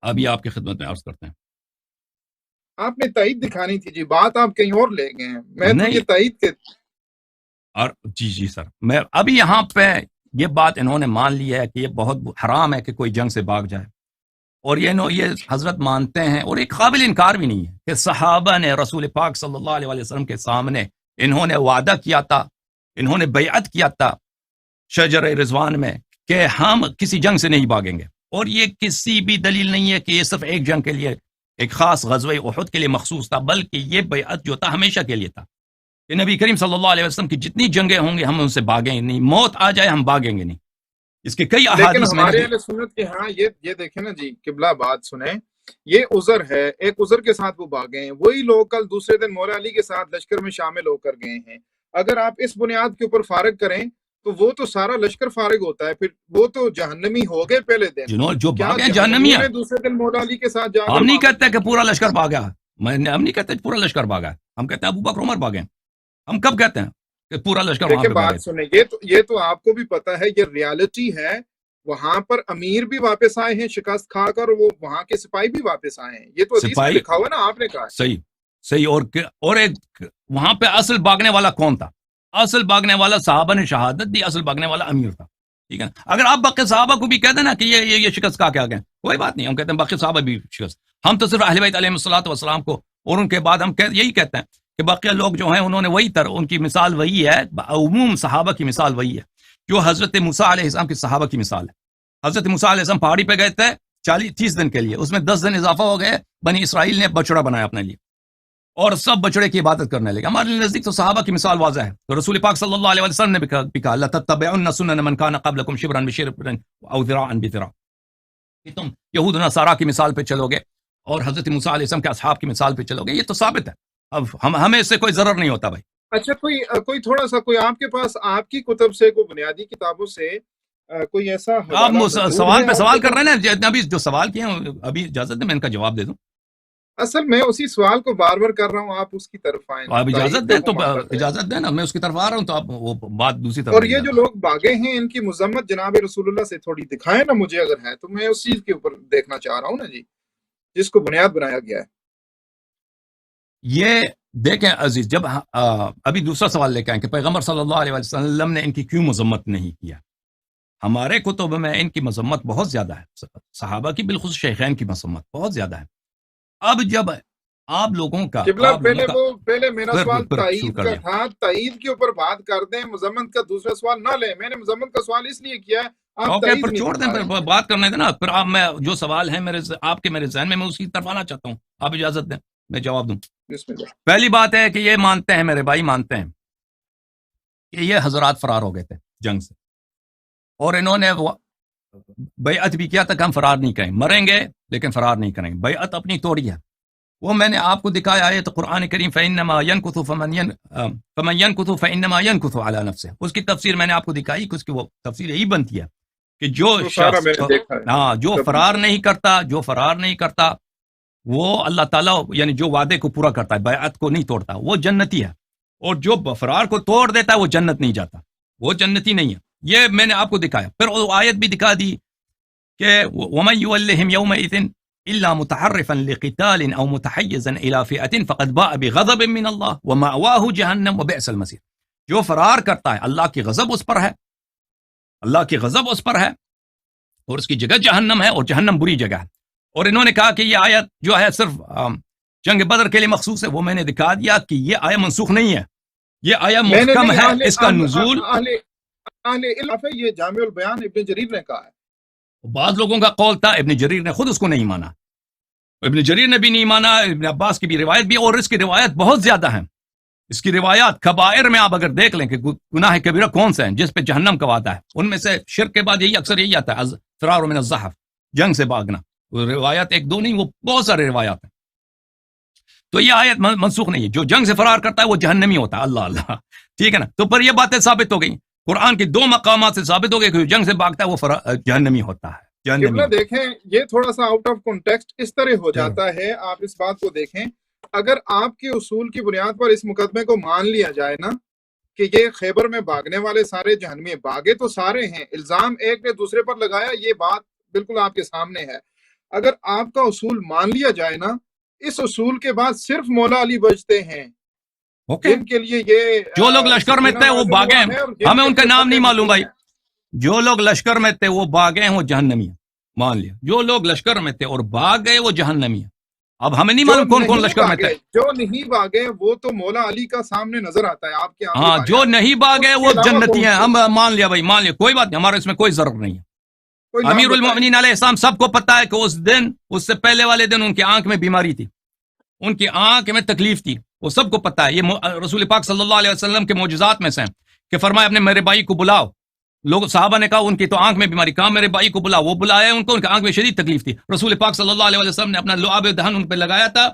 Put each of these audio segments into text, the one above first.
ابھی آپ کی خدمت میں عرض کرتے ہیں۔ آپ نے تائید دکھانی تھی جی، بات آپ کہیں اور لے گئے ہیں، میں تو یہ تائید کے اور جی سر، میں ابھی یہاں پہ یہ بات انہوں نے مان لی ہے کہ یہ بہت حرام ہے کہ کوئی جنگ سے بھاگ جائے، اور یہ حضرت مانتے ہیں، اور ایک قابل انکار بھی نہیں ہے کہ صحابہ نے رسول پاک صلی اللہ علیہ وسلم کے سامنے انہوں نے وعدہ کیا تھا، انہوں نے بیعت کیا تھا شجر رضوان میں کہ ہم کسی جنگ سے نہیں بھاگیں گے، اور یہ کسی بھی دلیل نہیں ہے کہ یہ صرف ایک جنگ کے لیے، ایک خاص غزوہ احد کے لیے مخصوص تھا، بلکہ یہ بیعت جو تھا ہمیشہ کے لیے تھا کہ نبی کریم صلی اللہ علیہ وسلم کی جتنی جنگیں ہوں گی ہم ان سے بھاگیں گے نہیں، موت آ جائے ہم بھاگیں گے نہیں۔ اس کے کئی لیکن احادیث میں ہمارے اہل سنت کے ہاں یہ دیکھیں نا جی، قبلہ بات سنیں، یہ عذر ہے، ایک عذر کے ساتھ وہ بھاگے ہیں، وہی لوگ کل دوسرے دن مولا علی کے ساتھ لشکر میں شامل ہو کر گئے ہیں۔ اگر آپ اس بنیاد کے اوپر فارغ کریں تو وہ تو سارا لشکر فارغ ہوتا ہے، پھر وہ تو جہنمی ہو گئے پہلے دن، جو کیا بھاگے جہنمیوں جہنمی نے ہیں۔ دوسرے دن مولا علی کے ساتھ جا کر ہم نہیں کہتے کہ پورا لشکر بھاگا، ہم نہیں کہتے پورا لشکر بھاگا، ہم کہتے ہیں ابو بکر عمر بھاگے۔ ہم کب کہتے ہیں کہ پورا لشکر وہاں پہ بھاگے؟ بات سنیں، یہ تو آپ کو بھی پتا ہے، یہ ریالٹی ہے، وہاں پر امیر بھی واپس آئے ہیں شکست کھا کر، وہ وہاں کے سپاہی بھی واپس آئے ہیں، یہ تو حدیث میں لکھا ہوا نا، آپ نے کہا صحیح، اور ایک وہاں پہ اصل بھاگنے والا کون تھا؟ اصل بھاگنے والا صحابہ نے شہادت دی، اصل بھاگنے والا امیر تھا، ٹھیک ہے۔ اگر آپ باقی صحابہ کو بھی کہتے ہیں نا کہ یہ شکست کھا کے آ گئے، کوئی بات نہیں، ہم کہتے ہیں باقی صحابہ بھی شکست، ہم تو صرف اہل بیت علیہ الصلوۃ والسلام کو، اور ان کے بعد ہم یہی کہتے ہیں کہ باقی لوگ جو ہیں انہوں نے وہی ان کی مثال وہی ہے، عموم صحابہ کی مثال وہی ہے جو حضرت موسیٰ علیہ السلام کی صحابہ کی مثال ہے۔ حضرت موسیٰ علیہ السلام پہاڑی پہ گئے تھے 30 دن کے لیے، اس میں 10 دن اضافہ ہو گئے، بنی اسرائیل نے بچڑا بنایا اپنے لیے اور سب بچڑے کی عبادت کرنے لگے۔ ہمارے نزدیک تو صحابہ کی مثال واضح ہے، تو رسول پاک صلی اللہ علیہ وسلم نے بھی کہا لَتَتَّبِعُنَّ سُنَنَ مَنْ كَانَ قَبْلَكُمْ شِبْرًا بِشِبْرٍ أَوْ ذِرَاعًا بِذِرَاعٍ، کہ تم یہود و نصارہ کی مثال پہ چلو گے اور حضرت موسیٰ علیہ السلام کے اصحاب کی مثال پہ چلو گے، یہ تو ثابت ہے، اب ہمیں اس سے کوئی ضرر نہیں ہوتا بھائی۔ اچھا، کوئی تھوڑا سا، کوئی آپ کے پاس آپ کی کتب سے، کوئی بنیادی کتابوں سے کوئی ایسا آپ سوال پہ سوال کر رہے ہیں نا، ابھی جو سوال کیے ہیں، ابھی اجازت دیں میں ان کا جواب دے دوں؟ اصل میں اسی سوال کو بار بار کر رہا ہوں، آپ اس کی طرف آئیں، آپ اجازت دیں تو اجازت دیں نا، میں اس کی طرف آ رہا ہوں تو آپ وہ بات دوسری طرف۔ اور یہ جو لوگ بھاگے ہیں ان کی مذمت جناب رسول اللہ سے تھوڑی دکھائیں نا مجھے، اگر ہے تو میں اس چیز کے اوپر دیکھنا چاہ رہا ہوں نا جی، جس کو بنیاد بنایا گیا ہے۔ یہ دیکھیں عزیز، جب ابھی دوسرا سوال لے کے آئیں کہ پیغمبر صلی اللہ علیہ وسلم نے ان کی کیوں مذمت نہیں کیا؟ ہمارے کتب میں ان کی مذمت بہت زیادہ ہے، صحابہ کی بالخصوص شیخین کی مذمت بہت زیادہ ہے۔ اب جب آپ لوگوں کا پہلے میرا سوال تائید کا تھا، تائید کے اوپر بات کر دیں، مذمت کا دوسرا سوال نہ لیں، میں نے مذمت کا سوال اس لیے کیا ہے، پھر چھوڑ دیں، پھر بات کرنے دیں نا، پھر آپ میں جو سوال ہے آپ کے میرے ذہن میں اس کی طرف آنا چاہتا ہوں، آپ اجازت دیں میں جواب دوں۔ پہلی بات ہے کہ یہ مانتے ہیں، میرے بھائی مانتے ہیں کہ یہ حضرات فرار ہو گئے تھے جنگ سے، اور انہوں نے بیعت بھی کیا تھا کہ ہم فرار نہیں کریں، مریں گے لیکن فرار نہیں کریں گے، بیعت اپنی توڑی ہے، وہ میں نے آپ کو دکھایا ہے تو قرآن کریم فَإِنَّمَا يَنْكُثُ فَمَنْ يَنْكُثُ فَإِنَّمَا يَنْكُثُ عَلَى نَفْسِهِ، اس کی تفسیر میں نے آپ کو دکھائی کہ اس کی وہ تفسیر یہی بنتی ہے کہ جو شخص جو فرار نہیں کرتا وہ اللہ تعالیٰ یعنی جو وعدے کو پورا کرتا ہے، بیعت کو نہیں توڑتا، وہ جنتی ہے، اور جو فرار کو توڑ دیتا ہے وہ جنت نہیں جاتا، وہ جنتی نہیں ہے۔ یہ میں نے آپ کو دکھایا، پھر وہ آیت بھی دکھا دی کہ وَمَن يُوَلِّهِمْ يَوْمَئِذٍ إِلَّا مُتَحَرِّفًا لِقِتَالٍ أَوْ مُتَحَيِّزًا إِلَى فِئَةٍ فَقَدْ بَاءَ بِغَضَبٍ مِّنَ اللَّهِ وَمَأْوَاهُ جَهَنَّمُ وَبِئْسَ الْمَصِيرُ، جو فرار کرتا ہے اللہ کی غضب اس پر ہے، اللہ کی غضب اس پر ہے اور اس کی جگہ جہنم ہے، اور جہنم بری جگہ ہے۔ اور انہوں نے کہا کہ یہ آیت جو ہے صرف جنگ بدر کے لیے مخصوص ہے، وہ میں نے دکھا دیا کہ یہ آیت منسوخ نہیں ہے، یہ آیت محکم ہے، اس کا نزول یہ جامع البیان ابن جریر نے کہا ہے، بعض لوگوں کا قول تھا، ابن جریر نے خود اس کو نہیں مانا، ابن جریر نے بھی نہیں مانا، ابن عباس کی بھی روایت بھی، اور اس کی روایت بہت زیادہ ہیں، اس کی روایات کبائر میں آپ اگر دیکھ لیں کہ گناہ کبیرہ کون سے ہیں جس پہ جہنم کا وعدہ ہے، ان میں سے شرک کے بعد اکثر یہی آتا ہے، فرار من الزحف، جنگ سے بھاگنا، وہ روایات ایک دو نہیں، وہ بہت سارے روایات ہیں، تو یہ آیت منسوخ نہیں ہے، جو جنگ سے فرار کرتا ہے وہ جہنمی ہوتا ہے، اللہ اللہ، ٹھیک ہے نا۔ تو پر یہ باتیں ثابت ہو گئی، قرآن کی 2 مقامات سے ثابت ہو گئی کہ جو جنگ سے بھاگتا ہے وہ جہنمی ہوتا ہے۔ دیکھیں یہ تھوڑا سا آؤٹ آف کانٹیکسٹ اس طرح ہو جاتا ہے، آپ اس بات کو دیکھیں، اگر آپ کے اصول کی بنیاد پر اس مقدمے کو مان لیا جائے نا کہ یہ خیبر میں بھاگنے والے سارے جہنمی، بھاگے تو سارے ہیں، الزام ایک نے دوسرے پر لگایا، یہ بات بالکل آپ کے سامنے ہے۔ اگر آپ کا اصول مان لیا جائے نا، اس اصول کے بعد صرف مولا علی بچتے ہیں جن کے لیے یہ جو لوگ لشکر میں تھے وہ بھاگے ہیں، ہمیں ان کا نام نہیں معلوم بھائی. جو لوگ لشکر میں تھے وہ بھاگے ہیں وہ جہنمی ہیں، مان لیا. جو لوگ لشکر میں تھے اور بھاگ گئے وہ جہنمی ہیں. اب ہمیں نہیں معلوم کون کون لشکر میں تھے. جو نہیں بھاگے وہ تو مولا علی کا سامنے نظر آتا ہے آپ کے. ہاں جو نہیں بھاگے وہ جنتی ہیں. ہم مان لیا بھائی، مان لیا، کوئی بات نہیں، ہمارا اس میں کوئی ضرر نہیں ہے. امیر المؤمنین علیہ السلام سب کو پتا ہے کہ اس دن، اس سے پہلے والے دن ان کی آنکھ میں بیماری تھی، ان کی آنکھ میں تکلیف تھی، وہ سب کو پتا ہے. یہ رسول پاک صلی اللہ علیہ وسلم کے معجزات میں سے کہ فرمایا اپنے میرے بھائی کو بلاؤ. لوگ صحابہ نے کہا ان کی تو آنکھ میں بیماری، کہا میرے بھائی کو بلاؤ. وہ بلایا ان کو، ان کی آنکھ میں شدید تکلیف تھی. رسول پاک صلی اللہ علیہ وسلم نے اپنا لعاب دہن ان پہ لگایا تھا،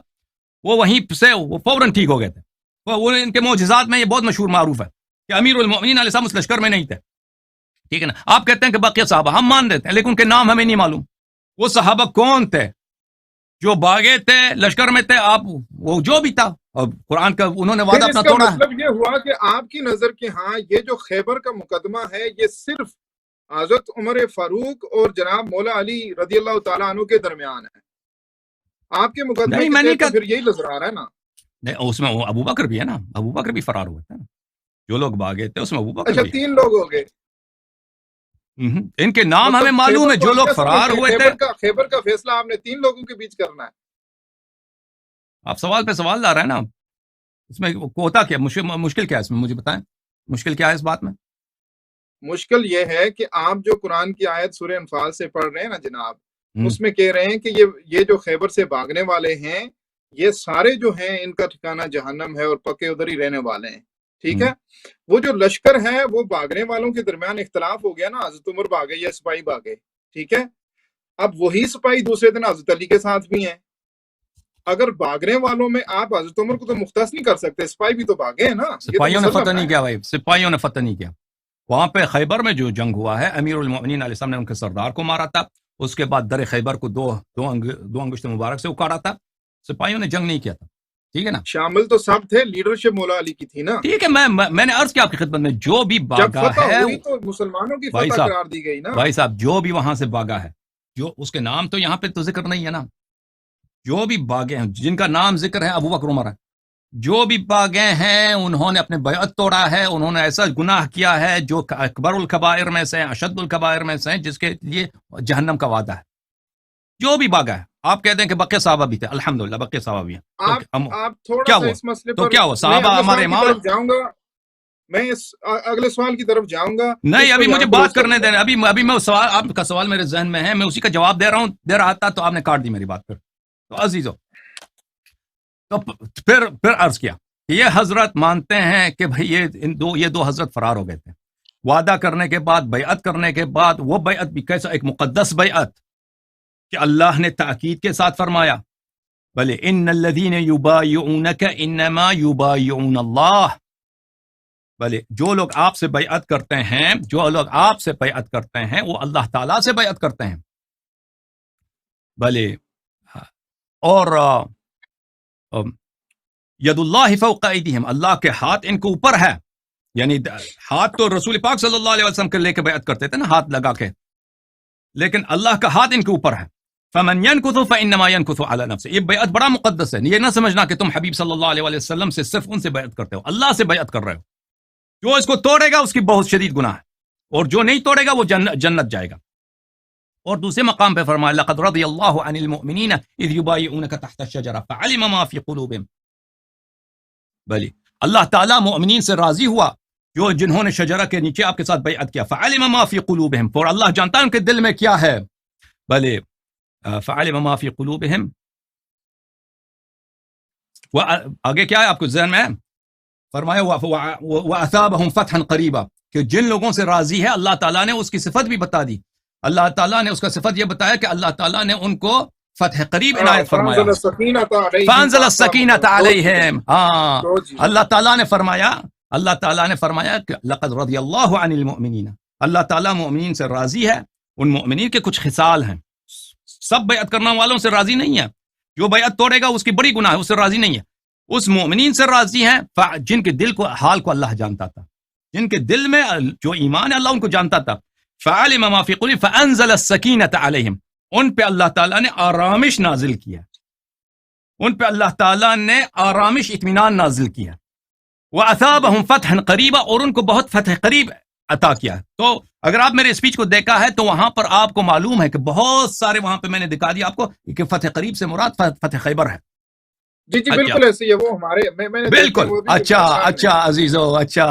وہ وہیں سے وہ فوراً ٹھیک ہو گئے تھے. وہ ان کے معجزات میں یہ بہت مشہور معروف ہے کہ امیر المؤمنین علیہ السلام اس لشکر میں نہیں تھے. ٹھیک ہے نا. آپ کہتے ہیں کہ بقیہ صحابہ، ہم مان دیتے ہیں لیکن ان کے نام ہمیں نہیں معلوم. وہ صحابہ کون تھے جو بھاگے تھے، لشکر میں تھے؟ آپ وہ جو بھی تھا، اور قرآن کا انہوں نے وعدہ اپنا توڑا ہے. مطلب یہ ہوا کہ آپ کی نظر کے ہاں یہ جو خیبر کا مقدمہ ہے یہ صرف حضرت عمر فاروق اور جناب مولا علی رضی اللہ تعالیٰ عنہ کے درمیان ہے. آپ کے مقدمے کے پھر یہی نظر آ رہا ہے نا. نہیں، اس میں ابو بکر بھی ہے نا، ابو بکر بھی فرار ہوئے تھے نا. جو لوگ بھاگے تھے اس میں ابو بکر بھی. اچھا 3 لوگ ہو گئے. ان کے نام ہمیں معلوم ہے جو لوگ فرار ہوئے تھے. خیبر کا فیصلہ آپ نے 3 لوگوں کے بیچ کرنا ہے. آپ سوال پہ سوال لا رہے ہیں نا. اس میں ہوتا کیا، مشکل کیا ہے اس میں؟ مجھے بتائیں مشکل کیا ہے اس بات میں. مشکل یہ ہے کہ آپ جو قرآن کی آیت سورہ انفال سے پڑھ رہے ہیں نا جناب، اس میں کہہ رہے ہیں کہ یہ جو خیبر سے بھاگنے والے ہیں یہ سارے جو ہیں ان کا ٹھکانہ جہنم ہے اور پکے ادھر ہی رہنے والے ہیں. ٹھیک ہے. وہ جو لشکر ہے وہ بھاگنے والوں کے درمیان اختلاف ہو گیا نا، حضرت عمر بھاگے یا سپاہی بھاگے. ٹھیک ہے. اب وہی سپاہی دوسرے دن حضرت علی کے ساتھ بھی ہیں. اگر بھاگنے والوں میں آپ حضرت عمر کو تو مختص نہیں کر سکتے، سپاہی بھی تو بھاگے ہیں نا. سپاہیوں نے فتح نہیں کیا بھائی، سپاہیوں نے فتح نہیں کیا. وہاں پہ خیبر میں جو جنگ ہوا ہے، امیر المؤمنین علیہ السلام نے ان کے سردار کو مارا تھا. اس کے بعد در خیبر کو دو انگشت مبارک سے اکاڑا تھا. سپاہیوں نے جنگ نہیں کیا تھا. ٹھیک ہے نا. شامل تو سب تھے، لیڈرشپ مولا علی کی تھی نا. ٹھیک ہے. میں نے عرض کیا آپ کی خدمت میں، جو بھی باغا ہے تو مسلمانوں کی فتح قرار دی گئی نا. بھائی صاحب جو بھی وہاں سے باغا ہے، جو اس کے نام تو یہاں پہ تو ذکر نہیں ہے نا. جو بھی باغے ہیں جن کا نام ذکر ہے ابو بکر عمر ہے، جو بھی باغے ہیں انہوں نے اپنے بیعت توڑا ہے. انہوں نے ایسا گناہ کیا ہے جو اکبر الکبائر میں سے، اشد الکبائر میں سے، جس کے لیے جہنم کا وعدہ ہے. جو بھی باغا ہے. آپ کہتے ہیں کہ بقیہ صحابہ بھی تھے، الحمدللہ بقیہ صحابہ بھی ہیں. آپ تھوڑا سا اس مسئلے پر، تو کیا ہوا؟ صحابہ ہمارے امام. جاؤں گا میں اس اگلے سوال کی طرف جاؤں گا. نہیں ابھی مجھے بات کرنے دیں. ابھی میں سوال، آپ کا سوال میرے ذہن میں ہے، میں اسی کا جواب دے رہا تھا تو آپ نے کاٹ دی میری بات. تو عزیزو، تو پھر عرض کیا یہ حضرت مانتے ہیں کہ بھئی یہ دو حضرت فرار ہو گئے تھے. وعدہ کرنے کے بعد، بیعت کرنے کے بعد، وہ بیعت بھی کیسا ایک مقدس بیعت کہ اللہ نے تاکید کے ساتھ فرمایا بلے ان الذین یبایعونک انما یبایعون اللہ. بلے جو لوگ آپ سے بیعت کرتے ہیں، جو لوگ آپ سے بیعت کرتے ہیں وہ اللہ تعالیٰ سے بیعت کرتے ہیں. بلے اور ید اللہ فوق ایدیہم، اللہ کے ہاتھ ان کے اوپر ہے. یعنی ہاتھ تو رسول پاک صلی اللہ علیہ وسلم کے لے کے بیعت کرتے تھے نا، ہاتھ لگا کے، لیکن اللہ کا ہاتھ ان کے اوپر ہے. فمن ينكث فانما ينكث على نفسه. یہ بیعت بڑا مقدس ہے. یہ نہ سمجھنا کہ تم حبیب صلی اللہ علیہ وسلم سے صرف ان سے بیعت کرتے ہو، اللہ سے بیعت کر رہے ہو. جو اس کو توڑے گا اس کی بہت شدید گناہ ہے، اور جو نہیں توڑے گا وہ جنت جائے گا. اور دوسرے مقام پہ فرمایا لقد رضی اللہ عن المؤمنین اذ یبایعونک تحت الشجرہ فعلم ما فی قلوبہم. بلی اللہ تعالیٰ مؤمنین سے راضی ہوا جو جنہوں نے شجرہ کے نیچے آپ کے ساتھ بیعت کیا. فعلم ما فی قلوبہم، اور اللہ جانتا ہے ان کے دل میں کیا ہے. بلی فعلم ما فی قلوبہم. آگے کیا ہے آپ کو ذہن میں؟ فرمایا وَأَثَابَهُمْ فَتْحًا قَرِيبًا، کہ جن لوگوں سے راضی ہے اللہ تعالیٰ نے اس کی صفت بھی بتا دی. اللہ تعالیٰ نے اس کا صفت یہ بتایا کہ اللہ تعالیٰ نے ان کو فتح قریب عنایت فرمایا. فَأَنزَلَ السَّكِينَةَ عَلَيْهِمْ. ہاں اللہ تعالیٰ نے فرمایا کہ لقد رضی اللہ عن المؤمنین، اللہ تعالیٰ مؤمنین سے راضی ہے. ان مؤمنین کے کچھ خصال ہیں. سب بیعت کرنے والوں سے راضی نہیں ہے. جو بیعت توڑے گا اس کی بڑی گناہ ہے، اس سے راضی نہیں ہے. اس مومنین سے راضی ہیں جن کے دل کو، حال کو اللہ جانتا تھا، جن کے دل میں جو ایمان ہے اللہ ان کو جانتا تھا. فعلم ما فی قلوبہم فانزل السکینۃ علیہم. ان پہ اللہ تعالیٰ نے آرامش نازل کیا، ان پہ اللہ تعالیٰ نے آرامش اطمینان نازل کیا، وَأَثَابَهُمْ فَتْحًا قَرِيبًا، اور ان کو بہت فتح قریب عطا کیا۔ تو اگر آپ میرے اسپیچ کو دیکھا ہے تو وہاں پر آپ کو معلوم ہے کہ بہت سارے وہاں پہ میں نے دکھا دیا آپ کو کہ فتح قریب سے مراد فتح خیبر ہے۔ جی جی بالکل ایسے ہی ہے، وہ ہمارے میں نے بالکل اچھا عزیزو، اچھا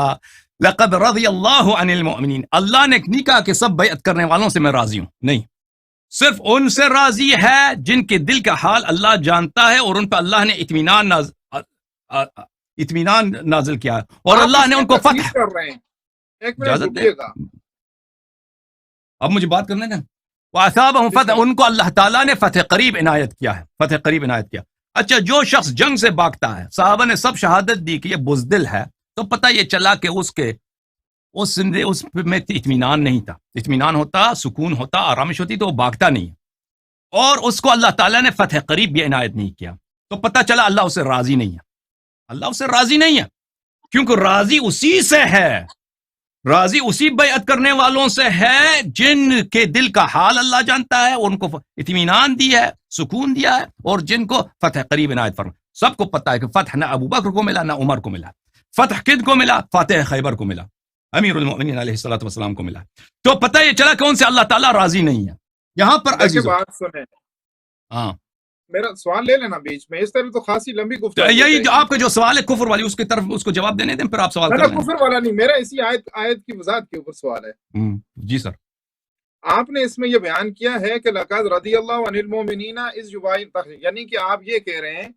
لقد رضی اللہ عن المؤمنین، اللہ نے نہیں کہا کہ سب بیعت کرنے والوں سے میں راضی ہوں، نہیں، صرف ان سے راضی ہے جن کے دل کا حال اللہ جانتا ہے، اور ان پہ اللہ نے اطمینان نازل کیا ہے، اور اللہ نے ان کو فتح کر رہے ہیں۔ ایک منٹ اجازت دیں، رکیے گا، اب مجھے بات کرنے دیں۔ وَأَثَابَهُمْ فَتْحًا، ان کو اللہ تعالیٰ نے فتح قریب عنایت کیا ہے، فتح قریب عنایت کیا۔ اچھا، جو شخص جنگ سے بھاگتا ہے، صحابہ نے سب شہادت دی کہ یہ بزدل ہے، تو پتہ یہ چلا کہ اس میں اطمینان نہیں تھا، اطمینان ہوتا، سکون ہوتا، آرامش ہوتی تو وہ بھاگتا نہیں، اور اس کو اللہ تعالیٰ نے فتح قریب بھی عنایت نہیں کیا، تو پتہ چلا اللہ اسے راضی نہیں ہے، اللہ اسے راضی نہیں ہے، کیونکہ راضی اسی سے ہے، راضی اسی بیعت کرنے والوں سے ہے جن کے دل کا حال اللہ جانتا ہے، ان کو اطمینان دیا ہے، سکون دیا ہے، اور جن کو فتح قریب عنایت فرما۔ سب کو پتہ ہے کہ فتح نہ ابو بکر کو ملا، نہ عمر کو ملا، فتح کد کو ملا؟ فاتح خیبر کو ملا، امیر المؤمنین علیہ الصلوۃ والسلام کو ملا۔ تو پتہ یہ چلا کہ ان سے اللہ تعالیٰ راضی نہیں ہے۔ یہاں پر عزیزو، بات سنیں، ہاں میرا سوال لے لینا بیچ میں، اس طرح تو خاصی لمبی گفتگو، یہی جو آپ کا جو سوال ہے کفر والی، اس کی طرف اس کو جواب دینے دیں، پھر آپ سوال کریں۔ کفر والا نہیں، میرا اسی آیت کی وضاحت کے اوپر سوال ہے۔ جی سر، آپ نے اس میں یہ بیان کیا ہے کہ لقد رضی اللہ عن المؤمنین اذ یبایعونک، یعنی کہ آپ یہ کہہ رہے ہیں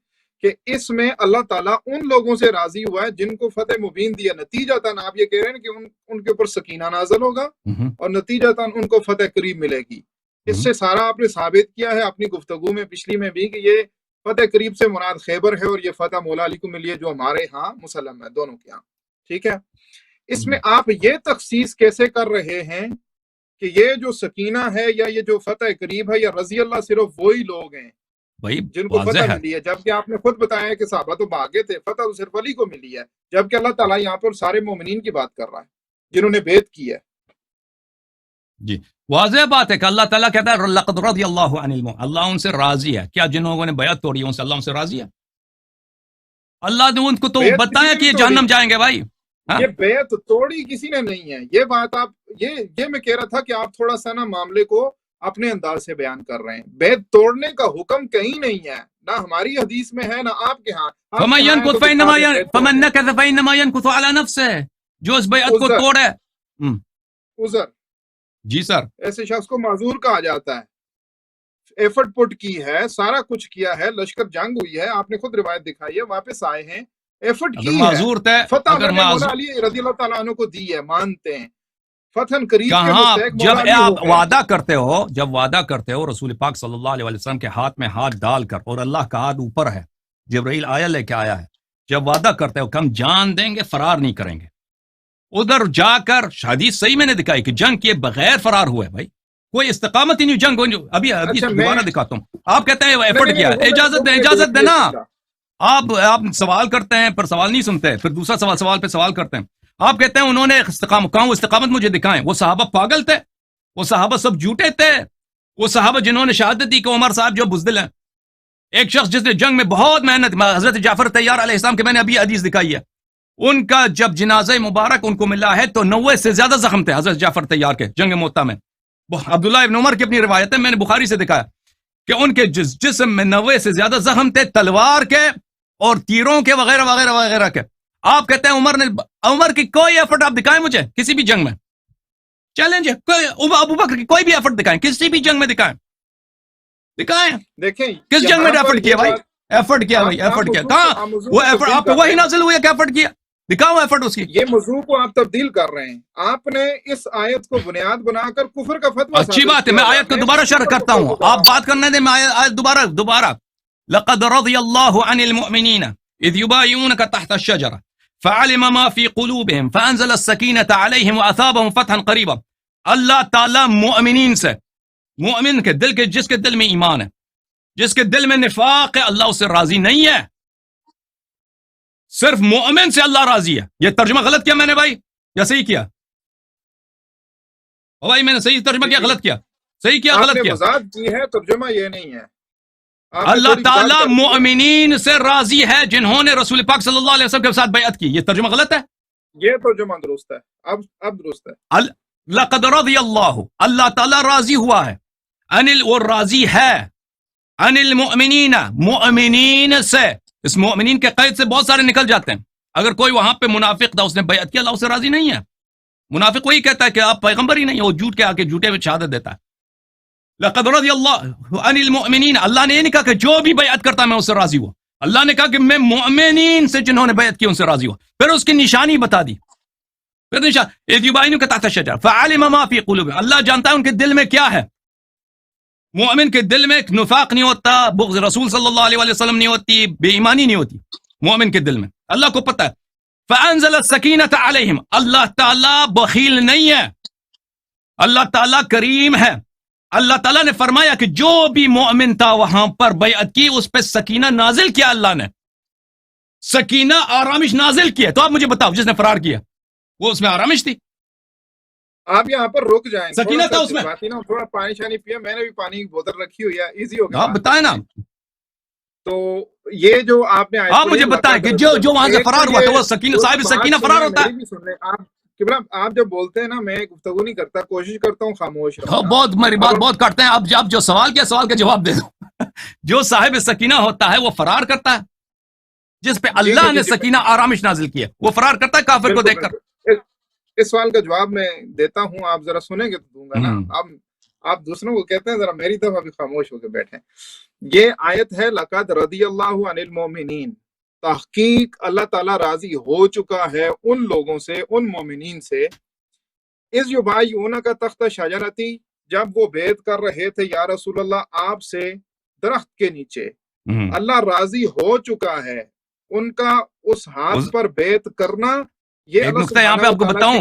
کہ اس میں اللہ تعالیٰ ان لوگوں سے راضی ہوا ہے جن کو فتح مبین دیا، نتیجتاً آپ یہ کہہ رہے ہیں کہ ان کے اوپر سکینہ نازل ہوگا اور نتیجتاً ان کو فتح قریب ملے گی۔ اس سے سارا آپ نے ثابت کیا ہے اپنی گفتگو میں پچھلی میں بھی کہ یہ فتح قریب سے مراد خیبر ہے، اور یہ فتح مولا علی کو ملی ہے جو ہمارے ہاں مسلم ہے، دونوں کے ہاں، ٹھیک ہے۔ اس میں آپ یہ تخصیص کیسے کر رہے ہیں کہ یہ جو سکینہ ہے یا یہ جو فتح قریب ہے یا رضی اللہ صرف وہی لوگ ہیں جن کو فتح ملی ہے، جبکہ آپ نے خود بتایا کہ صحابہ تو بھاگے تھے، فتح تو صرف علی کو ملی ہے، جبکہ اللہ تعالیٰ یہاں پر سارے مومنین کی بات کر رہا ہے جنہوں نے بیعت کی ہے۔ جی واضح بات ہے کہ اللہ تعالیٰ کہتا ہے لقد رضی اللہ عن المؤمنین، اللہ ان سے راضی ہے۔ کیا جن لوگوں نے بیعت توڑی ان سے اللہ ان سے راضی ہے؟ اللہ نے ان کو تو بتایا کہ یہ جہنم جائیں گے بھائی۔ یہ بیعت توڑی کسی نے نہیں ہے، یہ بات آپ یہ میں کہہ رہا تھا کہ آپ تھوڑا سا نا معاملے کو اپنے انداز سے بیان کر رہے ہیں۔ بیعت توڑنے کا حکم کہیں نہیں ہے، نہ ہماری حدیث میں ہے نہ آپ کے ہاں۔ فمن نکث فإنما ينكث على نفسه، جو اس بیعت کو توڑے، عذر، جی سر، ایسے شخص کو معذور کہا جاتا ہے۔ ایفرٹ پٹ کی ہے، سارا کچھ کیا ہے، لشکر جنگ ہوئی ہے، آپ نے خود روایت دکھائی ہے، واپس آئے ہیں، ایفرٹ کی ہے، فتح مولا علی رضی اللہ تعالیٰ عنہ کو دی ہے، مانتے ہیں فتح قریب کے مستحق جب مولا علی آپ وعدہ کرتے ہو رسول پاک صلی اللہ علیہ وسلم کے ہاتھ میں ہاتھ ڈال کر، اور اللہ کا ہاتھ اوپر ہے، جبرائیل آیا لے کے آیا ہے، جب وعدہ کرتے ہو کہ ہم جان دیں گے، فرار نہیں کریں گے، ادھر جا کر حدیث صحیح میں نے دکھائی کہ جنگ کیے بغیر فرار ہوئے بھائی، کوئی استقامت ہی نہیں جنگ ابھی دوبارہ دکھاتا ہوں۔ آپ کہتے ہیں ایفرٹ کیا، اجازت دے نا، آپ سوال کرتے ہیں پر سوال نہیں سنتے، پھر دوسرا سوال پہ سوال کرتے ہیں۔ آپ کہتے ہیں انہوں نے استقامت، کہاں وہ استقامت مجھے دکھائیں؟ وہ صحابہ پاگل تھے، وہ صحابہ سب جھوٹے تھے، وہ صحابہ جنہوں نے شہادت دی کہ عمر صاحب جو بزدل ہیں، ایک شخص جس نے جنگ میں بہت محنت، حضرت جعفر طیار علیہ السلام کے میں نے ابھی حدیث دکھائی ہے، ان کا جب جنازہ مبارک ان کو ملا ہے تو 90 سے زیادہ زخم تھے حضرت جعفر طیار کے جنگ موتا میں۔ عبداللہ ابن عمر کی اپنی روایت ہے، میں نے بخاری سے دکھایا کہ ان کے جسم میں 90 سے زیادہ زخم تھے، تلوار کے اور تیروں کے وغیرہ وغیرہ وغیرہ کے۔ آپ کہتے ہیں عمر کی کوئی ایفرٹ آپ دکھائیں مجھے کسی بھی جنگ میں، چیلنج ہے، ابو بکر کی کوئی بھی ایفرٹ دکھائیں، کسی بھی جنگ میں دکھائیں، دیکھیں کس جنگ میں ایفرٹ کیا بھائی؟ ایفرٹ کیا بھائی، ایفرٹ کیا، کہاں وہ ایفرٹ؟ آپ کو وہی نازل ہوئی ہے کہ ایفرٹ کیا؟ دکھاؤ ایفرٹ اس کی۔ یہ موضوع کو آپ تبدیل کر رہے ہیں، آپ نے اس آیت کو بنیاد بنا کر کفر کا فتویٰ۔ اچھی بات ہے، میں آیت کو دوبارہ شرح کرتا ہوں، آپ بات کرنے دیں، میں آیت دوبارہ لقد رضی اللہ عن المؤمنین اذ یبایعونک تحت الشجرہ فعلم ما فی قلوبہم فانزل السکینۃ علیہم واثابہم فتحا قریبا۔ اللہ تعالیٰ مومنین سے، مومن کے دل کے، جس کے دل میں ایمان ہے، جس کے دل میں نفاق ہے، اللہ اس سے راضی نہیں ہے، صرف مومن سے اللہ راضی ہے۔ یہ ترجمہ غلط کیا میں نے بھائی یا صحیح کیا؟ بھائی میں نے صحیح ترجمہ کیا غلط کیا؟ صحیح کیا آپ غلط نے کیا؟ وضاحت کی ہے، ترجمہ یہ نہیں ہے. آپ نے اللہ تھوڑی وضاحت تعالیٰ کر دی ہے. مؤمنین سے راضی ہے جنہوں نے رسول پاک صلی اللہ علیہ وسلم کے ساتھ بیعت کی. یہ ترجمہ غلط ہے. یہ ترجمہ درست ہے. اب درست ہے. لقد رضی اللہ، اللہ تعالیٰ راضی ہوا ہے، وہ راضی ہے، عن المؤمنین، مؤمنین سے. اس مؤمنین کے قید سے بہت سارے نکل جاتے ہیں. اگر کوئی وہاں پہ منافق تھا، اس نے بیعت کیا، اللہ اسے راضی نہیں ہے. منافق وہی کہتا ہے کہ آپ پیغمبر ہی نہیں، وہ جھوٹ کے آگے جھوٹے میں شہادت دیتا ہے. لقد رضی اللہ عن المؤمنین، اللہ نے یہ نہیں کہا کہ جو بھی بیعت کرتا میں اس سے راضی ہوا. اللہ نے کہا کہ میں مؤمنین سے جنہوں نے بیعت کی ان سے راضی ہوا. پھر اس کی نشانی بتا دی. پھر نشان اذ یباینونک تحت الشجرہ فعلم ما فی قلوبہم، اللہ جانتا ہے ان کے دل میں کیا ہے. مومن کے دل میں نفاق نہیں ہوتا، بغض رسول صلی اللہ علیہ وسلم نہیں ہوتی، بے ایمانی نہیں ہوتی مومن کے دل میں. اللہ کو پتہ ہے. فانزل السکینۃ علیہم، اللہ تعالیٰ بخیل نہیں ہے، اللہ تعالیٰ کریم ہے. اللہ تعالیٰ نے فرمایا کہ جو بھی مومن تھا وہاں پر بیعت کی، اس پہ سکینہ نازل کیا. اللہ نے سکینہ آرامش نازل کی ہے. تو آپ مجھے بتاؤ، جس نے فرار کیا وہ اس میں آرامش تھی؟ آپ یہاں پر رک جائیں. سکینہ تھا اس میں. تھوڑا پانی شانی پیا، میں نے بھی پانی کی بوتل رکھی ہوئی ہے، ایزی ہو گیا. آپ بتائیں نا. تو یہ جو آپ نے آپ مجھے بتائیں کہ جو وہاں سے فرار ہوا تھا وہ سکینہ، صاحب سکینہ فرار ہوتا ہے. آپ جب بولتے ہیں نا، میں گفتگو نہیں کرتا، کوشش کرتا ہوں خاموش رہوں. بہت میری بات بہت کاٹتے ہیں آپ جو سوال کیا، سوال کا جواب دے دو. جو صاحب سکینہ ہوتا ہے وہ فرار کرتا ہے، جس پہ اللہ نے سکینہ آرامش نازل کی ہے وہ فرار کرتا ہے کافر کو دیکھ کر. اس سوال کا جواب میں دیتا ہوں، آپ ذرا سنیں گے تو دوں گا نا. آپ دوسروں کو کہتے ہیں ذرا میری طرف بھی خاموش ہو کے بیٹھیں. یہ آیت ہے لقد رضی اللہ عن المؤمنین، تحقیق اللہ تعالیٰ راضی ہو چکا ہے ان لوگوں سے، ان مومنین سے، اذ یبایعونک تحت شجرۃ، جب وہ بیعت کر رہے تھے یا رسول اللہ آپ سے درخت کے نیچے. اللہ راضی ہو چکا ہے ان کا اس ہاتھ پر بیعت کرنا. یہ ایک نقطہ یہاں پہ آپ کو بتاؤں،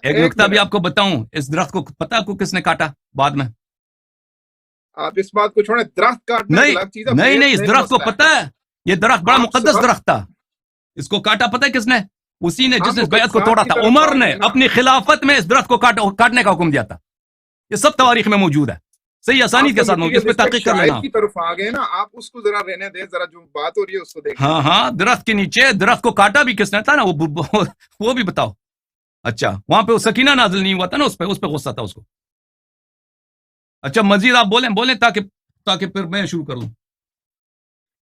ایک نقطہ بھی آپ کو بتاؤں. اس درخت کو پتہ آپ کو کس نے کاٹا بعد میں؟ آپ اس بات کو چھوڑیں، درخت کاٹنا الگ چیز ہے. نہیں اس درخت کو پتہ ہے، یہ درخت بڑا مقدس درخت تھا. اس کو کاٹا پتہ ہے کس نے؟ اسی نے جس نے بیعت کو توڑا تھا. عمر نے اپنی خلافت میں اس درخت کو کاٹنے کا حکم دیا تھا. یہ سب تواریخ میں موجود ہے. صحیح آسانی کے ساتھ موجود، اس پہ تحقیق کر لینا. کی طرف آ گئے نا آپ، اس کو ذرا رہنے دیں، ذرا جو بات ہو رہی ہے اس کو دیکھیں. ہاں درخت کے نیچے درخت کو کاٹا بھی کس نے تھا نا، وہ بھی بتاؤ. اچھا وہاں پہ وہ سکینہ نازل نہیں ہوا تھا نا، اس پہ غصہ تھا اس کو. اچھا مزید آپ بولیں تاکہ پھر میں شروع کروں.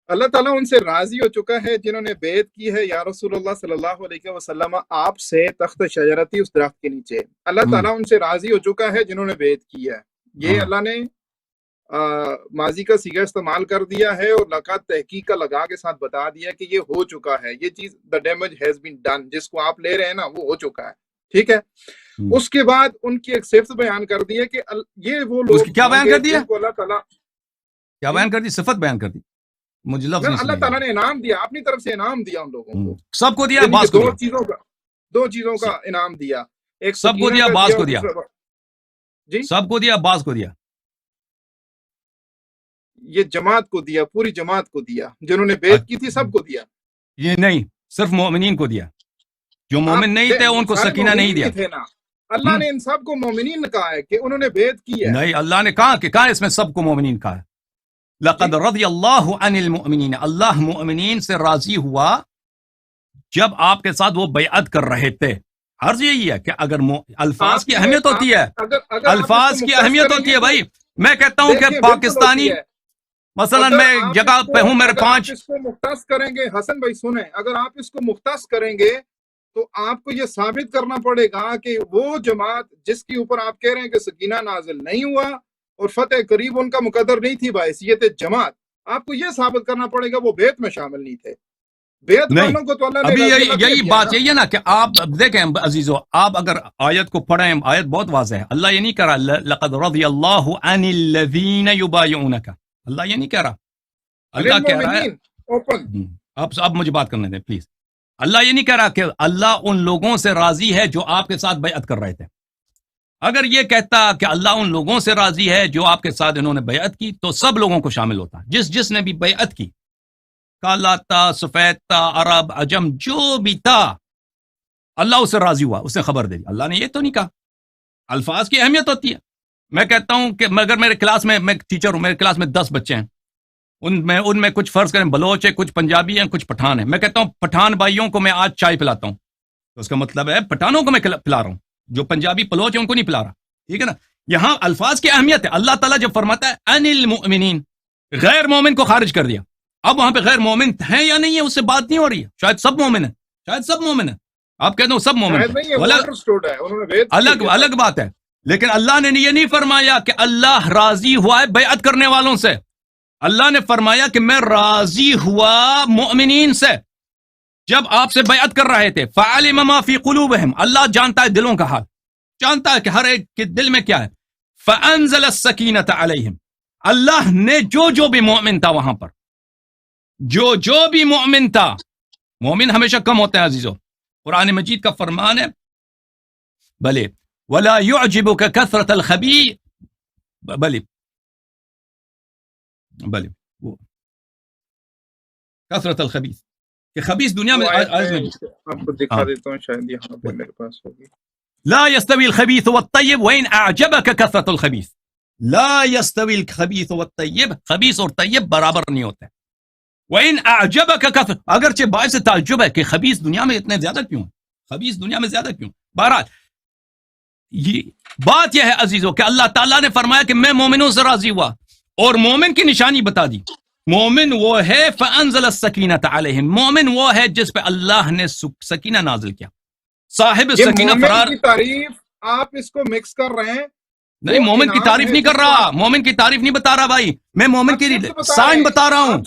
اللہ تعالیٰ ان سے راضی ہو چکا ہے جنہوں نے بیعت کی ہے یا رسول اللہ صلی اللہ علیہ وسلم آپ سے تحت شجرتی، اس درخت کے نیچے. اللہ تعالیٰ ان سے راضی ہو چکا ہے جنہوں نے بیعت کی ہے. یہ اللہ نے ماضی کا صیغہ استعمال کر دیا ہے اور لقد تحقیق کا لگا کے ساتھ بتا دیا کہ یہ ہو چکا ہے. یہ چیز the damage has been done، جس کو آپ لے رہے ہیں نا وہ ہو چکا ہے. ٹھیک ہے. اس کے بعد ان کی ایک صفت بیان کر دی ہے کہ یہ وہ لوگ کیا بیان کر دیا، اللہ تعالیٰ کیا بیان کر دی، صفت بیان کر دی. مجھے لفظ اللہ تعالیٰ نے انعام دیا، اپنی طرف سے انعام دیا ان لوگوں کو. سب کو دیا، بعض کو دو چیزوں کا انعام دیا. ایک سب کو دیا، بعض کو دیا. جی سب کو دیا، بعض کو دیا. یہ جماعت کو دیا، پوری جماعت کو دیا. جنہوں نے بیعت کی تھی سب کو دیا. یہ نہیں، صرف مومنین کو دیا. جو مومن نہیں تھے ان کو سکینہ نہیں دیا. اللہ نے ان سب کو مومنین کہا ہے کہ انہوں نے بیعت کی ہے. نہیں، اللہ نے کہا اس میں سب کو مومنین کہا ہے. لقد رضی اللہ عن المؤمنین، اللہ مومنین سے راضی ہوا جب آپ کے ساتھ وہ بیعت کر رہے تھے. عرض یہی ہے کہ اگر الفاظ کی اہمیت ہوتی ہے، الفاظ کی اہمیت ہوتی ہے. بھائی میں کہتا ہوں کہ پاکستانی مثلا میں جگہ پہ ہوں، میرے 5 اس کو مختص کریں گے. حسن بھائی سنیں، اگر آپ اس کو مختص کریں گے تو آپ کو یہ ثابت کرنا پڑے گا کہ وہ جماعت جس کے اوپر آپ کہہ رہے ہیں کہ سکینہ نازل نہیں ہوا اور فتح قریب ان کا مقدر نہیں تھی بحیثیت جماعت، آپ کو یہ ثابت کرنا پڑے گا وہ بیعت میں شامل نہیں تھے. بیعت والوں کو تو اللہ نے یہی بات یہی ہے نا کہ آپ دیکھیں عزیزو، آپ اگر آیت کو پڑھیں، آیت بہت واضح ہے. اللہ یہ نہیں کہہ رہا لقد رضی اللہ عن الذین یبایعونک، اللہ یہ نہیں کہہ رہا. اللہ کہہ رہا ہے، اب مجھے بات کرنے دیں پلیز. اللہ یہ نہیں کہہ رہا کہ اللہ ان لوگوں سے راضی ہے جو آپ کے ساتھ بیعت کر رہے تھے. اگر یہ کہتا کہ اللہ ان لوگوں سے راضی ہے جو آپ کے ساتھ انہوں نے بیعت کی تو سب لوگوں کو شامل ہوتا. جس نے بھی بیعت کی، کالا تھا، سفید تھا، عرب، عجم، جو بھی تھا، اللہ اس سے راضی ہوا، اس نے خبر دے دی. اللہ نے یہ تو نہیں کہا. الفاظ کی اہمیت ہوتی ہے. میں کہتا ہوں کہ اگر میرے کلاس میں، میں ٹیچر ہوں، میرے کلاس میں 10 بچے ہیں، ان میں کچھ فرض کریں بلوچ ہے، کچھ پنجابی ہیں، کچھ پٹھان ہیں، میں کہتا ہوں پٹھان بھائیوں کو میں آج چائے پلاتا ہوں، تو اس کا مطلب ہے پٹھانوں کو میں پلا رہا ہوں، جو پنجابی بلوچ ہیں ان کو نہیں پلا رہا، ٹھیک ہے نا؟ یہاں الفاظ کی اہمیت ہے. اللہ تعالیٰ جب فرماتا ہے ان المؤمنین، غیر مومن کو خارج کر دیا. اب وہاں پہ غیر مومن ہیں یا نہیں ہے اس سے بات نہیں ہو رہی ہے. شاید سب مومن ہیں، شاید سب مومن ہیں، آپ کہتے ہو سب مومن ہیں، الگ بات ہے. لیکن اللہ نے یہ نہیں فرمایا کہ اللہ راضی ہوا ہے بیعت کرنے والوں سے. اللہ نے فرمایا کہ میں راضی ہوا مؤمنین سے جب آپ سے بیعت کر رہے تھے. فعلم ما فی قلوبہم، اللہ جانتا ہے دلوں کا حال، جانتا ہے کہ ہر ایک کے دل میں کیا ہے. فانزل السکینۃ علیہم، اللہ نے جو بھی مومن تھا وہاں پر، جو بھی مومن تھا، مومن ہمیشہ کم ہوتے ہیں عزیزو. قرآن مجید کا فرمان ہے بلے ولا يعجبك كثرة الخبيث، بلے کثرت الخبیث، کہ خبیث دنیا میں آپ کو دکھا دیتا ہوں، شاید یہاں پہ میرے پاس ہوگی. لا يستوي الخبيث والطيب وإن أعجبك كثرة الخبيث. لا يستوي الخبيث والطيب، خبیث اور طیب برابر نہیں ہوتے. وإن أعجبك كثرة، اگرچہ باعث تعجب ہے کہ خبیث دنیا میں اتنے زیادہ کیوں ہیں، خبیث دنیا میں زیادہ کیوں. بہرحال یہ بات یہ ہے عزیزو کہ اللہ تعالیٰ نے فرمایا کہ میں مومنوں سے راضی ہوا، اور مومن کی نشانی بتا دی. مومن وہ ہے فانزل السکینۃ علیہم، مومن وہ ہے جس پہ اللہ نے سکینہ نازل کیا. صاحب سکینہ فرار. کی تعریف آپ اس کو مکس کر رہے ہیں. نہیں، مومن کی تعریف نہیں کر رہا، مومن کی تعریف نہیں بتا رہا بھائی، میں مومن کی سائن بتا رہا ہوں.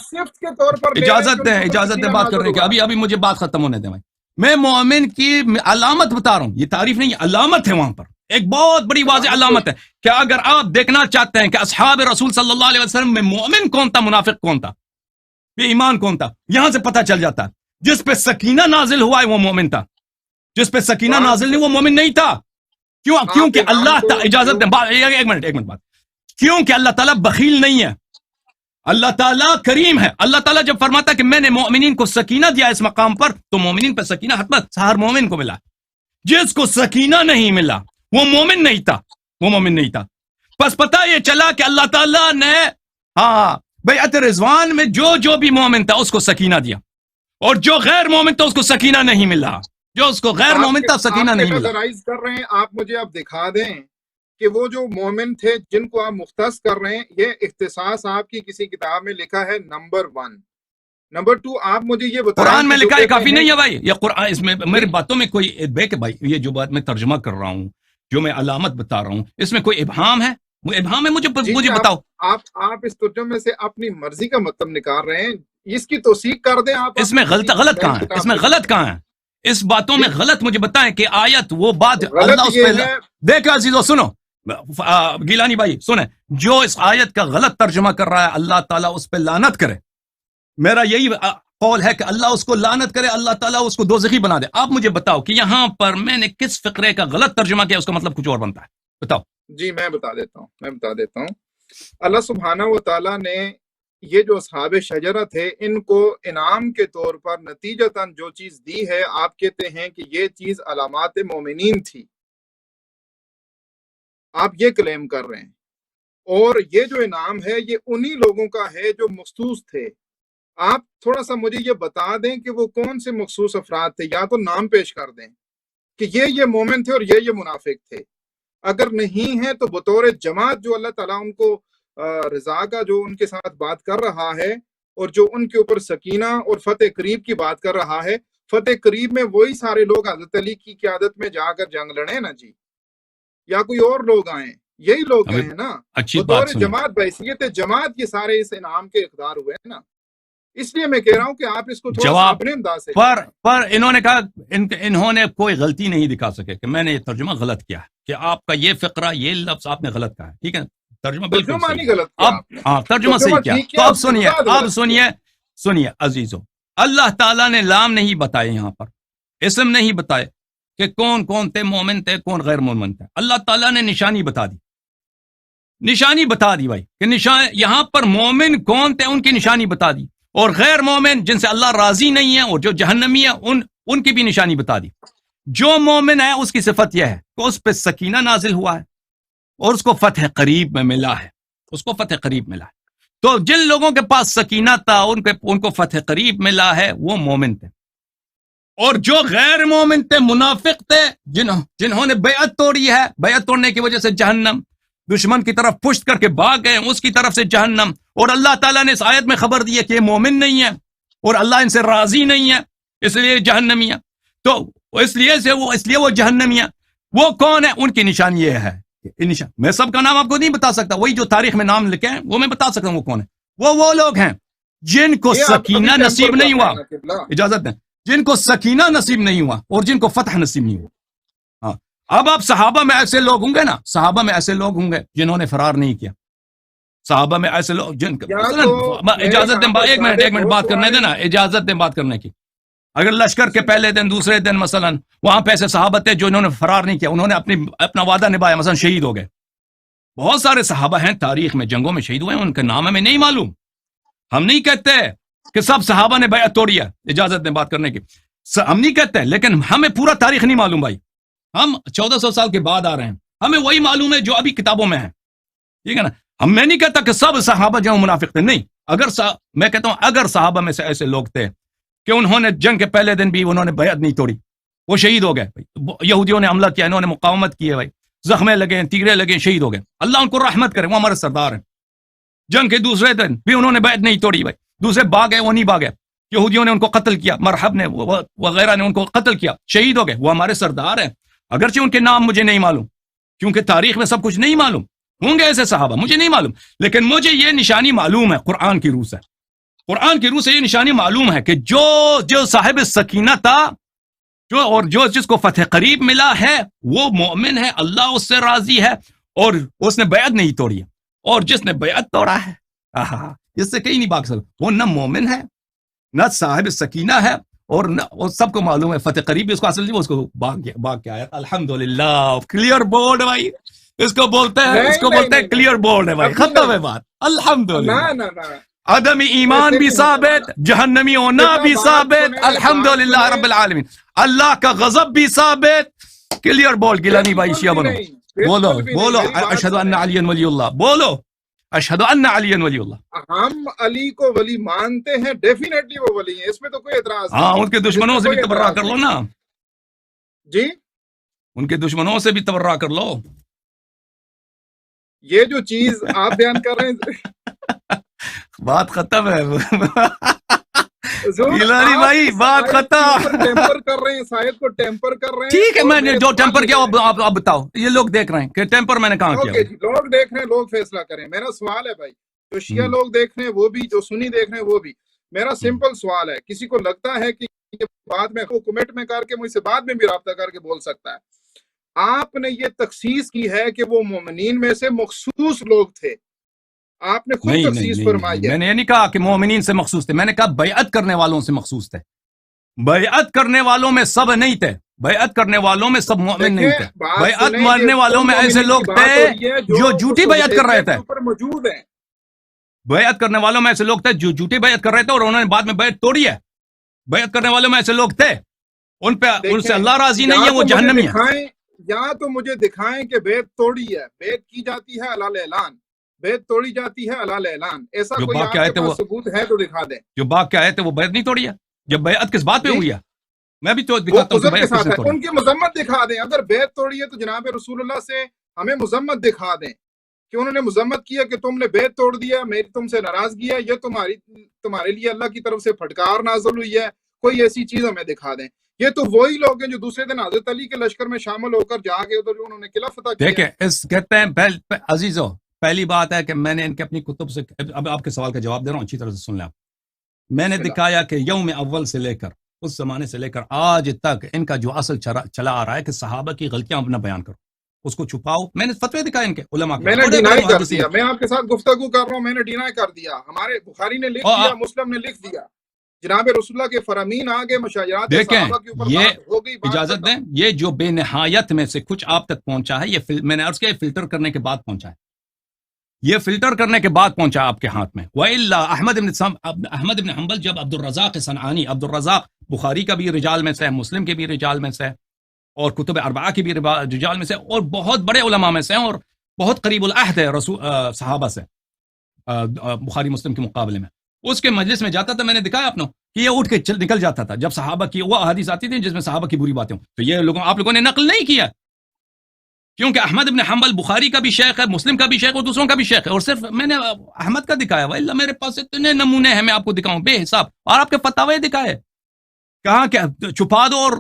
اجازت دیں بات کرنے کی، ابھی مجھے بات ختم ہونے دیں بھائی. میں مومن کی علامت بتا رہا ہوں، یہ تعریف نہیں، علامت ہے. وہاں پر ایک بہت بڑی واضح علامت ہے کہ اگر آپ دیکھنا چاہتے ہیں کہ اصحاب رسول صلی اللہ علیہ وسلم میں مومن کون تھا، منافق کون تھا، بے ایمان کون تھا، یہاں سے پتہ چل جاتا ہے. جس پہ سکینہ نازل ہوا ہے وہ مومن تھا، جس پہ سکینہ نازل نہیں وہ مومن نہیں تھا. کیونکہ اللہ اجازت دیں، ایک منٹ بات، کیونکہ اللہ تعالیٰ بخیل نہیں ہے، اللہ تعالیٰ کریم ہے. اللہ تعالیٰ جب فرماتا ہے کہ میں نے مومنین کو سکینہ دیا اس مقام پر، تو مومنین پہ سکینہ حتمت ہر مومن کو ملا. جس کو سکینہ نہیں ملا وہ مومن نہیں تھا، وہ مومن نہیں تھا. بس پتہ یہ چلا کہ اللہ تعالیٰ نے بیعت رضوان میں جو بھی مومن تھا اس کو سکینہ دیا، اور جو غیر مومن تھا اس کو سکینہ نہیں ملا. جو اس کو غیر مومن تھا سکینہ نہیں ملا. کر رہے ہیں آپ، مجھے آپ دکھا دیں کہ وہ جو مومن تھے جن کو آپ مختص کر رہے ہیں، یہ اختصاص آپ کی کسی کتاب میں لکھا ہے نمبر 1. نمبر 2 آپ مجھے یہ بتائیں، قرآن میں لکھا ہے کافی نہیں ہے بھائی. یہ قرآن، اس میں میری باتوں میں کوئی بیک ہے بھائی. یہ جو بات میں ترجمہ کر رہا ہوں، جو میں علامت بتا رہا ہوں، اس میں کوئی ابہام ہے؟ وہ ابہام ہے، مجھے بتاؤ. آپ اس ترجمے سے اپنی مرضی کا مطلب نکال رہے ہیں، اس کی توثیق کر دیں آپ. اس میں غلط کہاں ہے؟ اس میں غلط کہاں ہے؟ اس باتوں میں غلط مجھے بتائیں کہ آیت وہ بات اللہ اس پہ دیکھو عزیزو، سنو گیلانی بھائی سنیں، جو اس آیت کا غلط ترجمہ کر رہا ہے اللہ تعالیٰ اس پہ لعنت کرے. میرا یہی قول ہے کہ اللہ اس کو لعنت کرے، اللہ تعالیٰ اس کو دوزخی بنا دے. آپ مجھے بتاؤ کہ یہاں پر میں نے کس فقرے کا غلط ترجمہ کیا، اس کا مطلب کچھ اور بنتا ہے، بتاؤ. جی میں بتا دیتا ہوں. اللہ سبحانہ و تعالیٰ نے یہ جو اصحاب شجرہ تھے ان کو انعام کے طور پر نتیجتاً جو چیز دی ہے، آپ کہتے ہیں کہ یہ چیز علامات مومنین تھی، آپ یہ کلیم کر رہے ہیں. اور یہ جو انعام ہے یہ انہی لوگوں کا ہے جو مخصوص تھے. آپ تھوڑا سا مجھے یہ بتا دیں کہ وہ کون سے مخصوص افراد تھے، یا تو نام پیش کر دیں کہ یہ مومن تھے اور یہ منافق تھے. اگر نہیں ہے تو بطور جماعت جو اللہ تعالیٰ ان کو رضا کا جو ان کے ساتھ بات کر رہا ہے، اور جو ان کے اوپر سکینہ اور فتح قریب کی بات کر رہا ہے، فتح قریب میں وہی سارے لوگ حضرت علی کی قیادت میں جا کر جنگ لڑے نا جی، یا کوئی اور لوگ آئیں، یہی لوگ ہیں نا. بطور جماعت بحیثیت جماعت یہ سارے اس انعام کے اقدار ہوئے ہیں نا. اس لیے میں کہہ رہا ہوں کہ آپ اس کو تھوڑا سا اپنے انداز سے پر انہوں نے کہا انہوں نے کوئی غلطی نہیں دکھا سکے کہ میں نے یہ ترجمہ غلط کیا ہے، کہ آپ کا یہ فقرہ یہ لفظ آپ نے غلط کہا ہے. ٹھیک ہے، ترجمہ بالکل صحیح. اب ترجمہ صحیح کیا. تو اب سنیے عزیزو، اللہ تعالیٰ نے لام نہیں بتائے، یہاں پر اسم نہیں بتائے کہ کون کون تھے، مومن تھے کون غیر مومن تھے. اللہ تعالیٰ نے نشانی بتا دی بھائی کہ یہاں پر مومن کون تھے ان کی نشانی بتا دی، اور غیر مومن جن سے اللہ راضی نہیں ہے اور جو جہنمی ہے ان کی بھی نشانی بتا دی. جو مومن ہے اس کی صفت یہ ہے کہ اس پہ سکینہ نازل ہوا ہے، اور اس کو فتح قریب میں ملا ہے، اس کو فتح قریب ملا ہے۔ تو جن لوگوں کے پاس سکینہ تھا ان کو فتح قریب ملا ہے، وہ مومن تھے۔ اور جو غیر مومن تھے، منافق تھے، جنہوں نے بیعت توڑی ہے، بیعت توڑنے کی وجہ سے جہنم، دشمن کی طرف پشت کر کے بھاگ گئے، اس کی طرف سے جہنم۔ اور اللہ تعالیٰ نے اس آیت میں خبر دی ہے کہ یہ مومن نہیں ہے اور اللہ ان سے راضی نہیں ہے، اس لیے جہنمی ہے۔ تو اس لیے وہ جہنمی ہے۔ وہ کون ہے؟ ان کی نشانی یہ ہے، میں سب کا نام آپ کو نہیں بتا سکتا، وہی جو تاریخ میں نام لکھے ہیں وہ میں بتا سکتا ہوں وہ کون ہے۔ وہ لوگ ہیں جن کو سکینہ نصیب نہیں ہوا، اجازت دیں، جن کو سکینہ نصیب نہیں ہوا اور جن کو فتح نصیب نہیں ہوا۔ ہاں، اب آپ صحابہ میں ایسے لوگ ہوں گے نا، صحابہ میں ایسے لوگ ہوں گے جنہوں نے فرار نہیں کیا، صحابہ میں ایسے لوگ اجازت دیں، ایک منٹ بات کرنے دینا، اجازت دیں بات کرنے کی۔ اگر لشکر کے پہلے دن دوسرے دن مثلا وہاں پہ ایسے صحابہ تھے جو انہوں نے فرار نہیں کیا، انہوں نے اپنا وعدہ نبھایا، مثلا شہید ہو گئے۔ بہت سارے صحابہ ہیں تاریخ میں جنگوں میں شہید ہوئے ہیں، ان کے نام ہمیں نہیں معلوم۔ ہم نہیں کہتے کہ سب صحابہ نے بیعت توڑی ہے، اجازت دیں بات کرنے کی، ہم نہیں کہتے، لیکن ہمیں پورا تاریخ نہیں معلوم بھائی۔ ہم 1400 سال کے بعد آ رہے ہیں، ہمیں وہی معلوم ہے جو ابھی کتابوں میں ہے، ٹھیک ہے نا۔ میں نہیں کہتا کہ سب صحابہ جو منافق تھے، نہیں، میں کہتا ہوں اگر صحابہ میں سے ایسے لوگ تھے کہ انہوں نے جنگ کے پہلے دن بھی انہوں نے بیعت نہیں توڑی، وہ شہید ہو گئے، یہودیوں نے حملہ کیا، انہوں نے مقاومت کی ہے بھائی، زخمیں لگے، تیرے لگے، شہید ہو گئے، اللہ ان کو رحمت کرے، وہ ہمارے سردار ہیں۔ جنگ کے دوسرے دن بھی انہوں نے بیعت نہیں توڑی بھائی، دوسرے بھاگ گئے، وہ نہیں بھاگے، یہودیوں نے ان کو قتل کیا، مرحب نے وغیرہ نے ان کو قتل کیا، شہید ہو گئے، وہ ہمارے سردار ہیں۔ اگرچہ ان کے نام مجھے نہیں معلوم، کیونکہ تاریخ میں سب کچھ نہیں معلوم، ہوں گے ایسے صحابہ، مجھے نہیں معلوم، لیکن مجھے یہ نشانی معلوم ہے قرآن کی روح سے، قرآن کی روح سے یہ نشانی معلوم ہے کہ جو صاحب سکینہ تھا، جو جس کو فتح قریب ملا ہے، وہ مومن ہے، اللہ اس سے راضی ہے، اور اس نے بیعت نہیں توڑی ہے۔ اور جس نے بیعت توڑا ہے، اس سے کہیں نہیں بھاگ سکتا، وہ نہ مومن ہے نہ صاحب سکینہ ہے، اور سب کو معلوم ہے فتح قریب اس کو حاصل نہیں، وہ اس کو باغ کے آیا۔ الحمدللہ، کلیئر بورڈ بھائی، اس کو بولتے ہیں کلیئر بورڈ ہے بھائی، ختم ہے بات، الحمدللہ۔ عدم ایمان بھی ثابت، جہنمی ہونا بھی ثابت، الحمدللہ رب العالمین، اللہ کا غضب بھی ثابت، کلیئر بورڈ۔ گیلانی بھائی شیعہ بنو، بولو اشہد ان علی ولی اللہ، بولو اشہد ان علی ولی اللہ۔ ہم علی کو ولی مانتے ہیں، ڈیفینیٹلی وہ ولی ہیں، اس میں تو کوئی اعتراض نہیں۔ ہاں، ان کے دشمنوں سے بھی تبرہ کر لو نا جی، ان کے دشمنوں سے بھی تبرہ کر لو۔ یہ جو چیز آپ بیان کر رہے ہیں بات ختم ہے گیلانی بھائی، بات ختم۔ ٹیمپر کر رہے ہیں، شاید کو ٹیمپر کر رہے ہیں۔ ٹھیک ہے، میں نے جو ٹیمپر کیا آپ بتاؤ، یہ لوگ دیکھ رہے ہیں کہ ٹیمپر میں نے کہاں کیا۔ لوگ دیکھ رہے ہیں، لوگ فیصلہ کریں۔ میرا سوال ہے بھائی، جو شیعہ لوگ دیکھ رہے ہیں وہ بھی، جو سنی دیکھ رہے ہیں وہ بھی، میرا سمپل سوال ہے، کسی کو لگتا ہے کہ یہ بعد میں کمنٹ میں کر کے مجھ سے بعد میں بھی رابطہ کر کے بول سکتا ہے، آپ نے یہ تخصیص کی ہے کہ وہ مومنین میں سے مخصوص لوگ تھے، آپ نے خود تخصیص فرمائی ہے۔ میں نے یہ نہیں کہا کہ مومنین سے مخصوص تھے، میں نے کہا بیعت کرنے والوں سے مخصوص تھے۔ بیعت کرنے والوں میں سب نہیں تھے، بیعت کرنے والوں میں سب مومن نہیں تھے، بیعت ماننے والوں میں ایسے لوگ تھے جو جھوٹی بیعت کر رہے تھے، موجود ہیں۔ بیعت کرنے والوں میں ایسے لوگ تھے جو جھوٹی بیعت کر رہے تھے اور انہوں نے بعد میں بیعت توڑی ہے۔ بیعت کرنے والوں میں ایسے لوگ تھے، ان سے اللہ راضی نہیں ہے، وہ جہنمی ہیں۔ یا تو مجھے دکھائیں کہ بیعت توڑی ہے، بیعت کی جاتی ہے علال اعلان، بیعت توڑی جاتی ہے علال اعلان، ایسا کوئی آپ کے پاس ثبوت ہے تو دکھا دیں۔ جو باغ کے آئے تھے وہ بیعت نہیں توڑی ہے، جب بیعت کس بات پہ ہوئی ہے، میں بھی تو دکھاتا ہوں کہ بیعت کس سے توڑی ہے۔ ان کی مذمت دکھا دیں، اگر بیعت توڑی ہے تو جناب رسول اللہ سے ہمیں مذمت دکھا دیں کہ انہوں نے مذمت کیا کہ تم نے بیعت توڑ دیا، میری تم سے ناراضگی ہے، یہ تمہارے لیے اللہ کی طرف سے پھٹکار نازل ہوئی ہے، کوئی ایسی چیز ہمیں دکھا دیں۔ یہ تو وہی لوگ ہیں جو دوسرے دن حضرت علی کے لشکر میں شامل ہو کر جا کے ادھر جو انہوں نے قلعہ فتح کیا۔ دیکھیں، کہتے ہیں عزیزو، پہلی بات ہے کہ میں نے ان کے اپنی کتب سے، اب آپ کے سوال کا جواب دے رہا ہوں، اچھی طرح سے سن لیں آپ۔ میں نے دکھایا کہ یوم اول سے لے کر اس زمانے سے لے کر آج تک ان کا جو اصل چلا آ رہا ہے کہ صحابہ کی غلطیاں اپنا بیان کرو، اس کو چھپاؤ۔ میں نے فتوے دکھائے ان کے علماء کے، میں نے ڈینائی کر دیا، میں آپ کے ساتھ گفتگو کر رہا ہوں، میں نے ڈینائی کر دیا، ہمارے بخاری نے لکھ دیا، مسلم نے لکھ دیا، جناب رسول اللہ کے فرامین آگے، مشاجرات صحابہ کے اوپر بات ہو گئی۔ اجازت دیں، یہ جو بے نہایت میں سے کچھ آپ تک پہنچا ہے، یہ میں نے عرض کیا فلٹر کرنے کے بعد پہنچا ہے، یہ فلٹر کرنے کے بعد پہنچا آپ کے ہاتھ میں۔ وَإِلَّا احمد بن حنبل جب عبد الرزاق صنعانی، عبد الرزاق بخاری کا بھی رجال میں سے ہے، مسلم کے بھی رجال میں سے ہے، اور کتب اربعہ کی بھی رجال میں سے، اور بہت بڑے علماء میں سے ہیں، اور بہت قریب العہد ہے رسول صحابہ سے بخاری مسلم کے مقابلے میں. اس کے مجلس میں جاتا تھا, میں نے دکھایا آپ نے کہ یہ اٹھ کے نکل جاتا تھا جب صحابہ کی وہ احادیث آتی تھی جس میں صحابہ کی بری باتیں ہوں. تو یہ آپ لوگوں نے نقل نہیں کیا, کیونکہ احمد ابن حنبل بخاری کا بھی شیخ ہے, مسلم کا بھی شیخ اور دوسروں کا بھی شیخ ہے, اور صرف میں نے احمد کا دکھایا ہوا. اللہ میرے پاس اتنے نمونے ہیں, میں آپ کو دکھاؤں بے حساب, اور آپ کے فتاوی دکھائے, کہاں کہ چھپا دو اور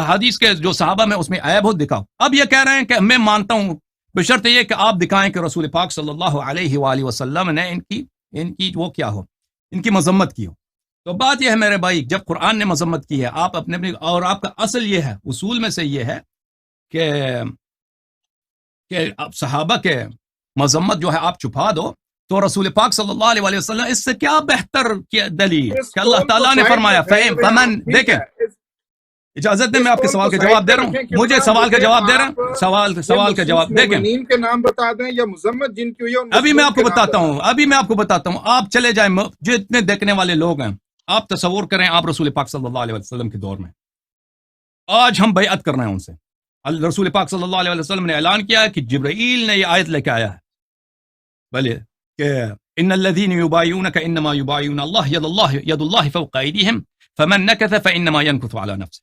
حدیث کے جو صحابہ میں اس میں عیب ہو دکھاؤ. اب یہ کہہ رہے ہیں کہ میں مانتا ہوں بشرط یہ کہ آپ دکھائیں کہ رسول پاک صلی اللہ علیہ وآلہ وسلم نے ان کی وہ کیا ہو, ان کی مذمت کی ہو. تو بات یہ ہے میرے بھائی, جب قرآن نے مذمت کی ہے, آپ اپنے اور آپ کا اصل یہ ہے, اصول میں سے یہ ہے کہ صحابہ کے مذمت جو ہے آپ چھپا دو, تو رسول پاک صلی اللہ علیہ وسلم اس سے کیا بہتر دلیل کہ اللہ تعالیٰ نے فرمایا فمن. دیکھیں اجازت دیں, میں آپ کے سوال کا جواب دے رہا ہوں, مجھے سوال کا جواب دے رہے ہیں, سوال کا جواب دیکھیں. کے نام بتا دیں یا مذمت جن کی ہوئی ہے ابھی میں آپ کو بتاتا ہوں, آپ چلے جائیں, جتنے دیکھنے والے لوگ ہیں, آپ تصور کریں آپ رسول پاک صلی اللہ علیہ وسلم کے دور میں, آج ہم بیعت کر رہے ہیں ان سے. رسول پاک صلی اللہ علیہ وسلم نے اعلان کیا ہے کہ جبرائیل نے یہ آیت لے کے آیا ہے, بھلے کہ ان الذین یبایعونک انما یبایعون اللہ ید اللہ فوق ایدیہم فمن نکث فانما ینکث علی نفسہ.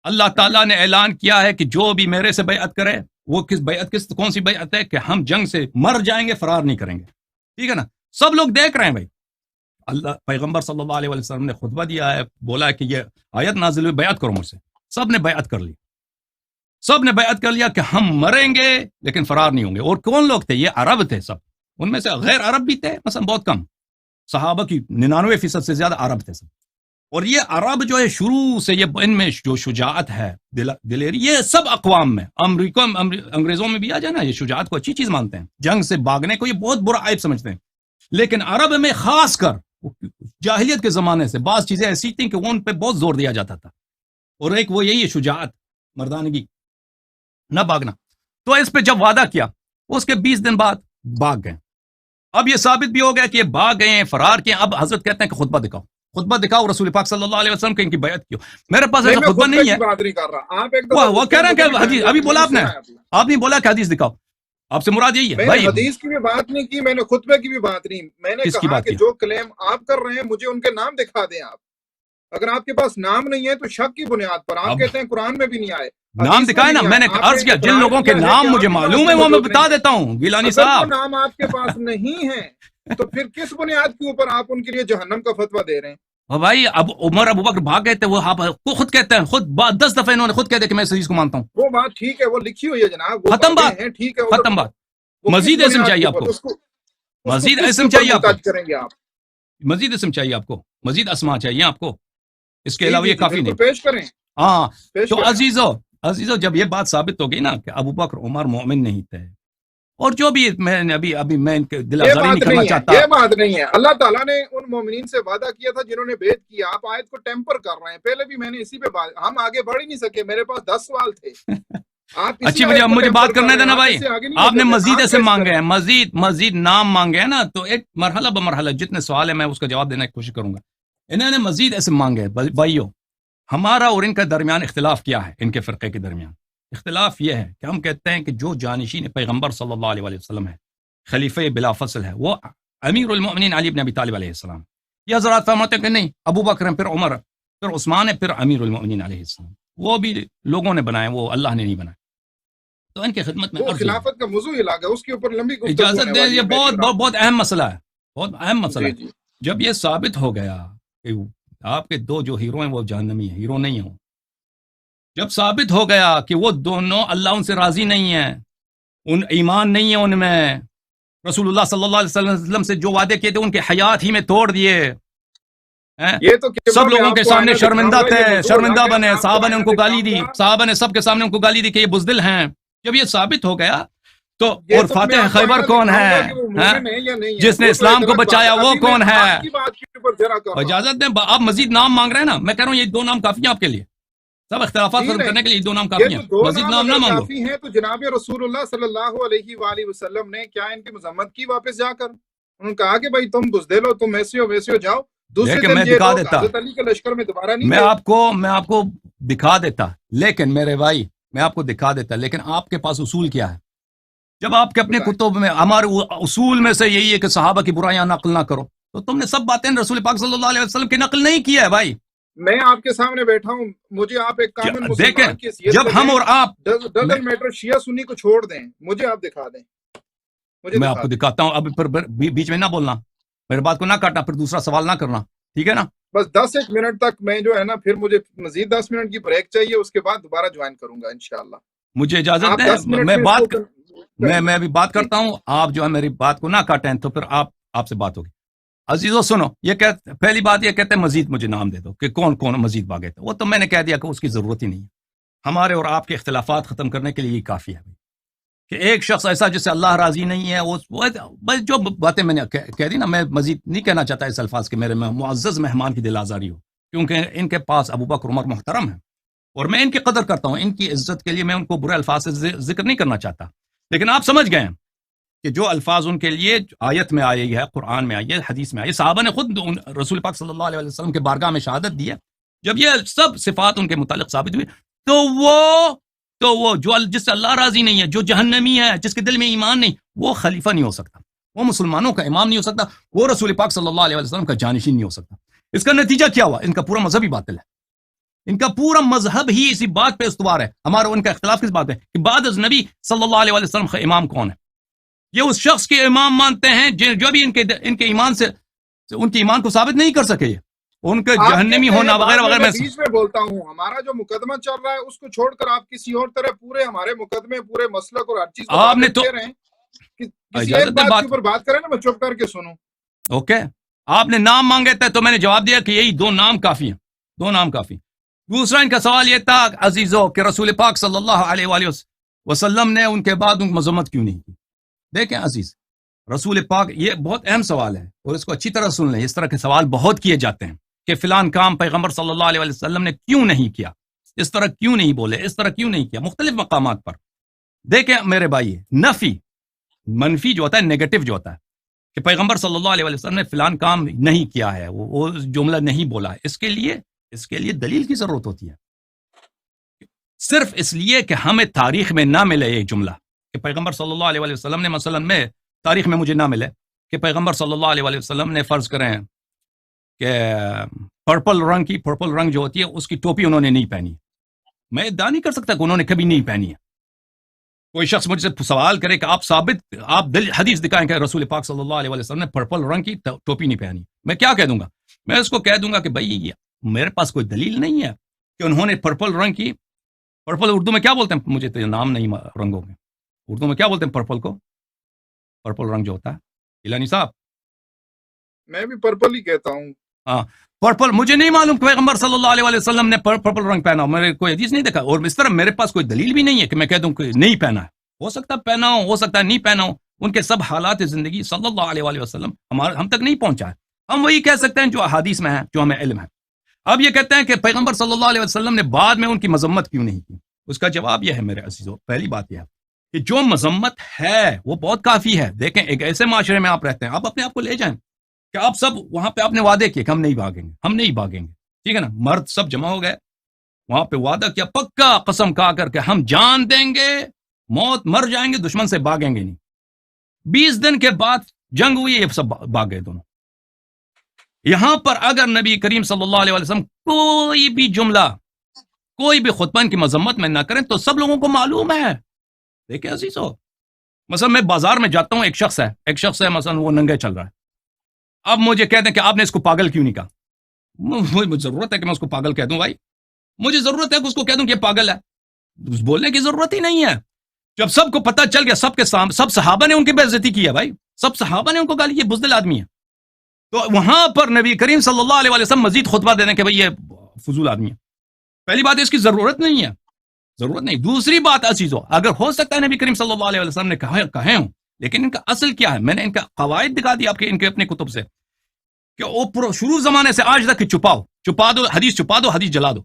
اللہ تعالیٰ نے اعلان کیا ہے کہ جو بھی میرے سے بیعت کرے, وہ کون سی بیعت ہے کہ ہم جنگ سے مر جائیں گے, فرار نہیں کریں گے. ٹھیک ہے نا, سب لوگ دیکھ رہے ہیں بھائی. اللہ پیغمبر صلی اللہ علیہ وسلم نے خطبہ دیا ہے, بولا ہے کہ یہ آیت نازل ہوئی, بیعت کرو مجھ سے. سب نے بیعت کر لی, سب نے بیعت کر لیا کہ ہم مریں گے لیکن فرار نہیں ہوں گے. اور کون لوگ تھے؟ یہ عرب تھے سب, ان میں سے غیر عرب بھی تھے, مثلا بہت کم, صحابہ کی 99% سے زیادہ عرب تھے سب. اور یہ عرب جو ہے شروع سے یہ ان میں جو شجاعت ہے, دلیری, یہ سب اقوام میں, امریکہ انگریزوں میں بھی آ جائے نا, یہ شجاعت کو اچھی چیز مانتے ہیں, جنگ سے بھاگنے کو یہ بہت برا عیب سمجھتے ہیں. لیکن عرب میں خاص کر جاہلیت کے زمانے سے بعض چیزیں ایسی تھیں کہ وہ ان پہ بہت زور دیا جاتا تھا, اور ایک وہ یہی ہے شجاعت, مردانگی, نہ بھاگنا. تو اس پہ جب وعدہ کیا, اس کے 20 دن بعد بھاگ گئے. اب یہ ثابت بھی ہو گیا کہ یہ بھاگ گئے ہیں, فرار کیے. اب حضرت کہتے ہیں کہ خطبہ دکھاؤ رسول پاک صلی اللہ علیہ وسلم کہ ان کی بیعت کیوں. میرے پاس ایسا خطبہ نہیں ہے. وہ کہہ رہے ہیں کہ حدیث, ابھی بولا آپ نے بولا کہ حدیث دکھاؤ, آپ سے مراد یہی ہے بھائی. حدیث کی بھی بات نہیں کی میں نے, خطبے کی بھی بات نہیں, میں نے کہا کہ جو کلیم آپ کر رہے ہیں مجھے ان کے نام دکھا دیں. آپ اگر آپ کے پاس نام نہیں ہے تو شک کی بنیاد پر آپ کہتے ہیں قرآن میں بھی نہیں آئے, نام دکھائے نا. میں نے عرض کیا جن لوگوں کے نام مجھے معلوم ہے وہ میں بتا دیتا ہوں. گیلانی صاحب نام آپ کے پاس نہیں ہے تو پھر کس بنیاد کے اوپر آپ ان کے لیے جہنم کا فتویٰ دے رہے ہیں؟ بھائی اب عمر ابو بکر بھاگ گئے تھے, وہ آپ کو خود کہتے ہیں, خود 10 دفعہ انہوں نے خود کہہ دیا کہ میں اس حدیث کو مانتا ہوں. وہ بات ٹھیک ہے, وہ لکھی ہوئی ہے جناب, ختم بات, ٹھیک ہے, ختم بات. مزید اسم چاہیے آپ کو, مزید اسم چاہیے آپ کو, مزید اسم چاہیے آپ کو, مزید اسماء چاہیے آپ کو, اس کے علاوہ یہ کافی نہیں. پیش کریں. ہاں تو عزیزو جب یہ بات ثابت ہو گئی نا کہ ابو بکر عمر مومن نہیں تھے, اور جو بھی میں نے ابھی میں ان کے دل آزاری نہیں کرنا چاہتا, یہ بات نہیں ہے. اللہ تعالیٰ نے ان مومنین سے وعدہ کیا تھا جنہوں نے بیعت کیا. آپ آیت کو ٹیمپر کر رہے ہیں. پہلے بھی میں نے اسی پہ بات, ہم آگے بڑھ ہی نہیں سکے, میرے پاس 10 سوال تھے. اچھی مجھے بات کرنے دینا بھائی. آپ نے مزید ایسے مانگے ہیں, مزید نام مانگے ہیں نا, تو ایک مرحلہ بمرحلہ جتنے سوال ہیں میں اس کا جواب دینے کی کوشش کروں گا. انہوں نے مزید ایسے مانگے ہیں. بھائیو, ہمارا اور ان کے درمیان اختلاف کیا ہے؟ ان کے فرقے کے درمیان اختلاف یہ ہے کہ ہم کہتے ہیں کہ جو جانشین پیغمبر صلی اللہ علیہ وسلم ہے, خلیفہ بلا فصل ہے, وہ امیر المؤمنین علی بن ابی طالب علیہ السلام. یہ حضرات فرماتے ہیں کہ نہیں, ابو بکر ہے, پھر عمر, پھر عثمان ہے, پھر امیر المؤمنین علیہ السلام. وہ بھی لوگوں نے بنائے, وہ اللہ نے نہیں بنائے. تو ان کی خدمت میں خلافت کا موضوع ہی الگ ہے, اس کے اوپر لمبی گفتگو اجازت دیں. یہ بہت اہم مسئلہ ہے, بہت اہم مسئلہ ہے. جب یہ ثابت ہو گیا کہ آپ کے 2 جو ہیرو ہیں وہ جہنمی ہیں, ہیرو نہیں ہیں, جب ثابت ہو گیا کہ وہ دونوں اللہ ان سے راضی نہیں ہیں, ان ایمان نہیں ہے ان میں, رسول اللہ صلی اللہ علیہ وسلم سے جو وعدے کیے تھے ان کے حیات ہی میں توڑ دیے, سب لوگوں کے سامنے شرمندہ تھے, شرمندہ بنے, صحابہ نے ان کو گالی دی, صحابہ نے سب کے سامنے ان کو گالی دی کہ یہ بزدل ہیں. جب یہ ثابت ہو گیا تو اور فاتح خیبر کون ہے, جس نے اسلام کو بچایا وہ کون ہے؟ اجازت دیں, آپ مزید نام مانگ رہے ہیں نا, میں کہہ رہا ہوں یہ 2 نام کافی ہیں آپ کے لیے, سب اختلافات ختم کرنے کے لیے 2 نام کافی ہیں, مزید نام نہ مانگو. تو جناب رسول اللہ صلی اللہ علیہ وآلہ وسلم نے کیا ان کی مذمت کی واپس جا کر؟ انہوں نے کہا کہ بھائی تم بزدل ہو, تم ایسے ہو ویسے ہو, جاؤ. لیکن میں دکھا دیتا, کے لشکر میں دوبارہ نہیں, میں آپ کو دکھا دیتا, لیکن میرے بھائی میں آپ کو دکھا دیتا, لیکن آپ کے پاس اصول کیا ہے؟ جب آپ کے اپنے کتب میں ہمارے اصول میں سے یہی ہے کہ صحابہ کی برائیاں نقل نہ کرو، تو تم نے سب باتیں رسول پاک صلی اللہ علیہ وسلم کی نقل نہیں کیا ہے بھائی. میں آپ کے سامنے بیٹھا ہوں، مجھے آپ ایک کامل مسلمان کی حیثیت جب ہم اور آپ ڈزنٹ میٹر شیعہ سنی کو چھوڑ دیں، مجھے آپ دکھا دیں. میں آپ کو دکھاتا ہوں. اب پھر بیچ میں نہ بولنا، میرے بات کو نہ کاٹنا، پھر دوسرا سوال نہ کرنا، ٹھیک ہے نا؟ بس 10 منٹ تک میں جو ہے نا، پھر مجھے مزید 10 منٹ کی بریک چاہیے، اس کے بعد دوبارہ جوائن کروں گا انشاءاللہ. مجھے اجازت دیں، میں ابھی بات کرتا ہوں، آپ جو ہے میری بات کو نہ کاٹیں، تو پھر آپ سے بات ہوگی. عزیزو سنو، یہ پہلی بات یہ کہتے ہیں مزید مجھے نام دے دو کہ کون کون مزید بھاگے تھے. وہ تو میں نے کہہ دیا کہ اس کی ضرورت ہی نہیں ہے. ہمارے اور آپ کے اختلافات ختم کرنے کے لیے یہ کافی ہے کہ ایک شخص ایسا جس سے اللہ راضی نہیں ہے، وہ جو باتیں میں نے کہہ دی نا، میں مزید نہیں کہنا چاہتا اس الفاظ کے میرے معزز مہمان کی دل آزاری ہو، کیونکہ ان کے پاس ابو بکر عمر محترم ہیں اور میں ان کی قدر کرتا ہوں. ان کی عزت کے لیے میں ان کو برے الفاظ سے ذکر نہیں کرنا چاہتا، لیکن آپ سمجھ گئے ہیں کہ جو الفاظ ان کے لیے آیت میں آئی ہے، قرآن میں آئی ہے، حدیث میں آئی ہے، صحابہ نے خود رسول پاک صلی اللہ علیہ وسلم کے بارگاہ میں شہادت دی ہے. جب یہ سب صفات ان کے متعلق ثابت ہوئی، تو وہ جو جس سے اللہ راضی نہیں ہے، جو جہنمی ہے، جس کے دل میں ایمان نہیں، وہ خلیفہ نہیں ہو سکتا، وہ مسلمانوں کا امام نہیں ہو سکتا، وہ رسول پاک صلی اللہ علیہ وسلم کا جانشین نہیں ہو سکتا. اس کا نتیجہ کیا ہوا؟ ان کا پورا مذہب ہی باطل ہے. ان کا پورا مذہب ہی اسی بات پہ استوار ہے. ہمارا ان کا اختلاف کس بات پہ کہ بعد از نبی صلی اللہ علیہ وسلم کا امام کون ہے. یہ اس شخص کے امام مانتے ہیں جو بھی ان کے ایمان سے ان کے ایمان کو ثابت نہیں کر سکے، ان کے جہنمی ہونا وغیرہ وغیرہ. میں بیچ میں بولتا ہوں، ہمارا جو مقدمہ چل رہا ہے اس کو چھوڑ کر آپ کسی اور طرح پورے ہمارے مقدمے، پورے مسلک اور ہر چیز آپ نے تو کسی ایک بات کے اوپر بات کریں نا، میں چپ کر کے سنوں. اوکے، آپ نے نام مانگے تھے تو میں نے جواب دیا کہ یہی 2 نام کافی ہیں، 2 نام کافی. دوسرا ان کا سوال یہ تھا عزیزو کہ رسول پاک صلی اللہ علیہ وآلہ وسلم نے ان کے بعد ان کی مذمت کیوں نہیں کی. دیکھیں عزیز، رسول پاک، یہ بہت اہم سوال ہے اور اس کو اچھی طرح سن لیں. اس طرح کے سوال بہت کیے جاتے ہیں کہ فلان کام پیغمبر صلی اللہ علیہ وسلم نے کیوں نہیں کیا، اس طرح کیوں نہیں بولے، اس طرح کیوں نہیں کیا، مختلف مقامات پر. دیکھیں میرے بھائی، نفی، منفی جو ہوتا ہے، نیگیٹو جو ہوتا ہے کہ پیغمبر صلی اللہ علیہ وسلم نے فلان کام نہیں کیا ہے، وہ جملہ نہیں بولا ہے، اس کے لیے دلیل کی ضرورت ہوتی ہے. صرف اس لیے کہ ہمیں تاریخ میں نہ ملے ایک جملہ کہ پیغمبر صلی اللہ علیہ وسلم نے، مثلا میں تاریخ میں مجھے نہ ملے کہ پیغمبر صلی اللہ علیہ وسلم نے فرض کریں کہ پرپل رنگ جو ہوتی ہے اس کی ٹوپی انہوں نے نہیں پہنی. میں ادعا نہیں کر سکتا کہ انہوں نے کبھی نہیں پہنی ہے. کوئی شخص مجھ سے سوال کرے کہ آپ حدیث دکھائیں کہ رسول پاک صلی اللہ علیہ وسلم نے پرپل رنگ کی ٹوپی نہیں پہنی، میں کیا کہہ دوں گا؟ میں اس کو کہہ دوں گا کہ بھائی میرے پاس کوئی دلیل نہیں ہے کہ انہوں نے پرپل رنگ کی. پرپل اردو میں کیا بولتے ہیں؟ مجھے تو نام نہیں رنگوں میں، اردو میں کیا بولتے ہیں پرپل کو؟ پرپل رنگ جو ہوتا ہے ایلانی صاحب، میں بھی پرپل ہی کہتا ہوں. ہاں پرپل. مجھے نہیں معلوم کہ پیغمبر صلی اللہ علیہ وسلم نے پرپل رنگ پہنا ہو، میں کوئی حدیث نہیں دیکھا، اور اس طرح میرے پاس کوئی دلیل بھی نہیں ہے کہ میں کہہ دوں کہ نہیں پہنا ہے. ہو سکتا ہے پہنا ہو سکتا ہے نہیں پہنا ہو. ان کے سب حالات زندگی صلی اللہ علیہ وسلم ہم تک نہیں پہنچا ہے. ہم وہی کہہ سکتے ہیں جو احادیث میں ہے، جو ہمیں علم ہے. اب یہ کہتے ہیں کہ پیغمبر صلی اللہ علیہ وسلم نے بعد میں ان کی مذمت کیوں نہیں کی. اس کا جواب یہ ہے میرے عزیزو، پہلی بات یہ ہے کہ جو مذمت ہے وہ بہت کافی ہے. دیکھیں ایک ایسے معاشرے میں آپ رہتے ہیں، آپ اپنے آپ کو لے جائیں کہ آپ سب وہاں پہ آپ نے وعدے کیے کہ ہم نہیں بھاگیں گے، ٹھیک ہے نا؟ مرد سب جمع ہو گئے، وہاں پہ وعدہ کیا، پکا قسم کھا کر کے ہم جان دیں گے، موت، مر جائیں گے، دشمن سے بھاگیں گے نہیں. 20 دن کے بعد جنگ ہوئی، یہ سب بھاگ گئے دونوں. یہاں پر اگر نبی کریم صلی اللہ علیہ وسلم کوئی بھی جملہ، کوئی بھی خطبہ ان کی مذمت میں نہ کریں تو سب لوگوں کو معلوم ہے. دیکھیں عزیزو، مثلا میں بازار میں جاتا ہوں، ایک شخص ہے مثلا وہ ننگے چل رہا ہے. اب مجھے کہتے ہیں کہ آپ نے اس کو پاگل کیوں نہیں کہا. مجھے ضرورت ہے کہ میں اس کو پاگل کہہ دوں؟ بھائی مجھے ضرورت ہے کہ اس کو کہہ دوں کہ یہ پاگل ہے؟ بولنے کی ضرورت ہی نہیں ہے. جب سب کو پتہ چل گیا، سب صحابہ نے ان کی بے عزتی کی ہے، بھائی سب صحابہ نے ان کو کہا یہ بزدل آدمی ہے، تو وہاں پر نبی کریم صلی اللہ علیہ وسلم مزید خطبہ دے دیں کہ بھئی یہ فضول آدمی ہے. پہلی بات اس کی ضرورت نہیں ہے، ضرورت نہیں. دوسری بات عزیزو، اگر ہو سکتا ہے نبی کریم صلی اللہ علیہ وسلم نے کہے ہوں، لیکن ان کا اصل کیا ہے؟ میں نے ان کا قواعد دکھا دی آپ کے ان کے اپنے کتب سے کہ وہ شروع زمانے سے آج تک چھپا دو، حدیث جلا دو.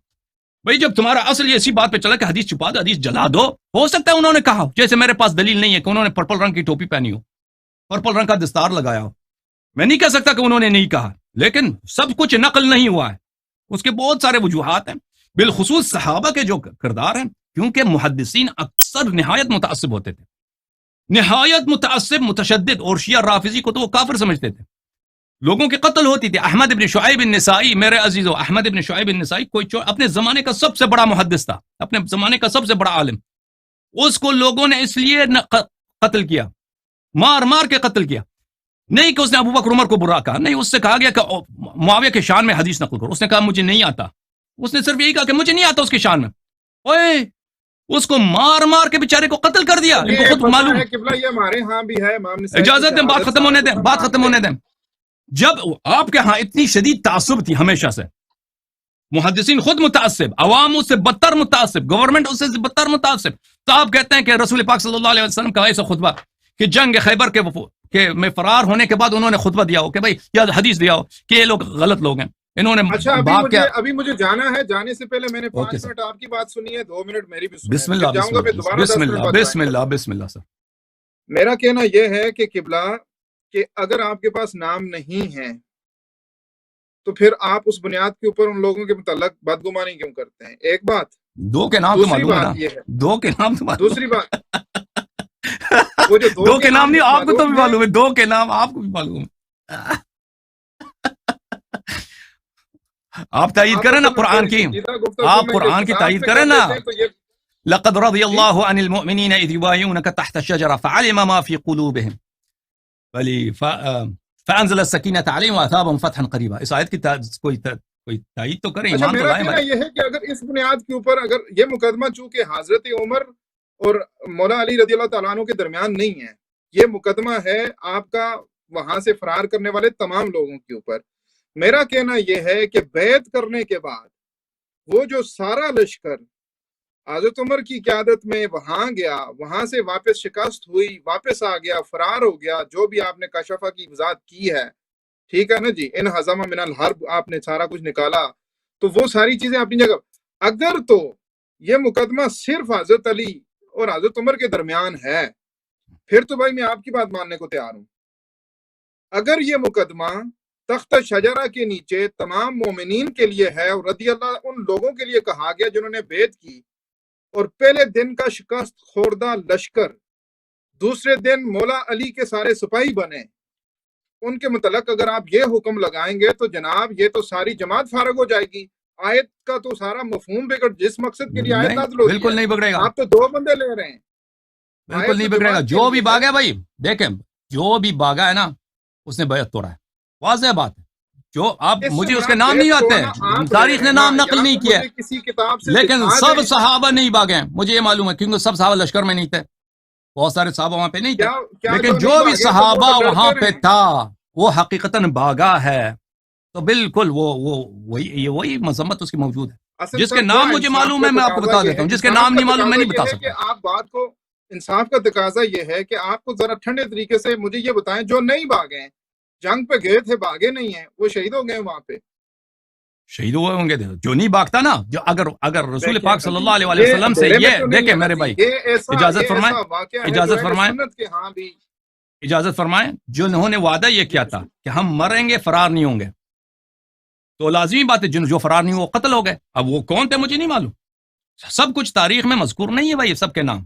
بھئی جب تمہارا اصل یہ اسی بات پہ چلا کہ حدیث چھپا دو، حدیث جلا دو، ہو سکتا ہے انہوں نے کہا ہو، جیسے میرے پاس دلیل نہیں ہے کہ انہوں نے پرپل رنگ کی ٹوپی پہنی ہو، پرپل رنگ کا دستار لگایا ہو. میں نہیں کہہ سکتا کہ انہوں نے نہیں کہا، لیکن سب کچھ نقل نہیں ہوا ہے. اس کے بہت سارے وجوہات ہیں، بالخصوص صحابہ کے جو کردار ہیں، کیونکہ محدثین اکثر نہایت متعصب ہوتے تھے. نہایت متعصب متشدد، اور شیعہ رافضی کو تو وہ کافر سمجھتے تھے، لوگوں کی قتل ہوتی تھی. احمد ابن شعیب النسائی، میرے عزیزو، احمد ابن شعیب النسائی کوئی اپنے زمانے کا سب سے بڑا محدث تھا، اپنے زمانے کا سب سے بڑا عالم. اس کو لوگوں نے اس لیے قتل کیا، مار مار کے قتل کیا. نہیں کہ اس نے ابو بکر عمر کو برا کہا، نہیں، اس سے کہا گیا کہ معاویہ کے شان میں حدیث نقل کرو. اس نے کہا مجھے نہیں آتا. اس نے صرف یہی کہا کہ مجھے نہیں آتا اس کے شان میں. اوئے، اس کو مار مار کے بیچارے کو قتل کر دیا. ان کو خود معلوم ہے قبلہ یہ ہمارے ہاں بھی ہے. امام نسائی اجازت دیں، بات ختم ہونے دیں، بات ختم ہونے دیں. جب آپ کے ہاں اتنی شدید تعصب تھی ہمیشہ سے، محدثین خود متعصب، عوام اس سے بدتر متعصب، گورنمنٹ اس سے بدتر متعصب، تو آپ کہتے ہیں کہ رسول پاک صلی اللہ علیہ وسلم کا ایسا خطبہ کہ جنگ خیبر کے میں فرار ہونے کے بعد انہوں نے خطبہ دیا ہو کہ بھائی یا حدیث دیا ہو کہ یہ لوگ غلط لوگ ہیں، انہوں نے اچھا ابھی مجھے جانا ہے. جانے سے پہلے میں نے 5 منٹ آپ کی بات سنی ہے، 2 منٹ میری بھی سنی. بسم اللہ بسم اللہ بسم اللہ بسم اللہ بسم اللہ. سر میرا کہنا یہ ہے کہ قبلہ کہ اگر آپ کے پاس نام نہیں ہے تو پھر آپ اس بنیاد کے اوپر ان لوگوں کے متعلق بدگمانی کیوں کرتے ہیں؟ ایک بات. دو کے نام تو معلوم ہے نا، دو کے نام تو معلوم. دوسری بات وہ جو دو کے نام نہیں، آپ کو تو بھی معلوم ہے، دو کے نام آپ کو بھی معلوم ہے. آپ تائید کریں نا قرآن کی، آپ قرآن کی تائید کریں نا. لقد رضی اللہ عن المؤمنین اذ یبایعونک تحت الشجرہ فعلم ما فی قلوبہم فانزل السکینۃ علیہم واثابہم فتحا قریبا. اس آیت کی کوئی تائید تو کریں، ایمان تو لائیں. میرا یہ ہے کہ اگر اس بنیاد کے اوپر اگر یہ مقدمہ چونکہ حضرت عمر اور مولا علی رضی اللہ تعالیٰ عنہ کے درمیان نہیں ہے، یہ مقدمہ ہے آپ کا وہاں سے فرار کرنے والے تمام لوگوں کے اوپر. میرا کہنا یہ ہے کہ بیعت کرنے کے بعد وہ جو سارا لشکر حضرت عمر کی قیادت میں وہاں گیا، وہاں سے واپس شکست ہوئی، واپس آ گیا، فرار ہو گیا، جو بھی آپ نے کشفہ کی وضاحت کی ہے، ٹھیک ہے نا جی، ان ہزم من الحرب آپ نے سارا کچھ نکالا، تو وہ ساری چیزیں اپنی جگہ. اگر تو یہ مقدمہ صرف حضرت علی اور حضرت عمر کے درمیان ہے، پھر تو بھائی میں آپ کی بات ماننے کو تیار ہوں. اگر یہ مقدمہ تخت شجرہ کے نیچے تمام مومنین کے لیے ہے اور رضی اللہ ان لوگوں کے لیے کہا گیا جنہوں نے بیعت کی، اور پہلے دن کا شکست خوردہ لشکر دوسرے دن مولا علی کے سارے سپاہی بنے، ان کے متعلق اگر آپ یہ حکم لگائیں گے تو جناب یہ تو ساری جماعت فارغ ہو جائے گی. آیت کا تو سارا مفہوم بگڑ، جس مقصد کے لیے آیت نازل ہوئی ہے بالکل نہیں بگڑے گا. آپ تو 2 بندے لے رہے ہیں، بالکل نہیں بگڑے گا. جو بھی بھاگا بھائی دیکھیں، جو بھی بھاگا ہے نا اس نے بیعت توڑا ہے، واضح بات ہے. جو آپ مجھے اس کے نام نہیں آتے، تاریخ نے نام نقل نہیں کیا، لیکن سب صحابہ نہیں بھاگے ہیں، مجھے یہ معلوم ہے، کیونکہ سب صحابہ لشکر میں نہیں تھے، بہت سارے صحابہ وہاں پہ نہیں تھے، لیکن جو بھی صحابہ وہاں پہ تھا وہ حقیقتاً بھاگا ہے. تو بالکل وہی مذمت اس کی موجود ہے. جس کے نام مجھے معلوم ہے میں آپ کو بتا دیتا ہوں، جس کے نام نہیں معلوم میں نہیں بتا سکتا. آپ بات کو انصاف کا تقاضا یہ ہے کہ آپ کو ذرا ٹھنڈے طریقے سے مجھے یہ بتائیں، جو نہیں بھاگے ہیں، جنگ پہ گئے تھے بھاگے نہیں ہیں، وہ شہید ہو گئے وہاں پہ. شہید ہوئے ہوں گے، جو نہیں بھاگتا نا، جو اگر رسول پاک صلی اللہ علیہ وسلم سے یہ دیکھیں میرے بھائی، اجازت فرمائیں، اجازت فرمائیں، اجازت فرمائیں، جنہوں نے وعدہ یہ کیا تھا کہ ہم مریں گے فرار نہیں ہوں گے، تو لازمی بات ہے جو فرار نہیں وہ قتل ہو گئے. اب وہ کون تھے مجھے نہیں معلوم، سب کچھ تاریخ میں مذکور نہیں ہے بھائی، سب کے نام.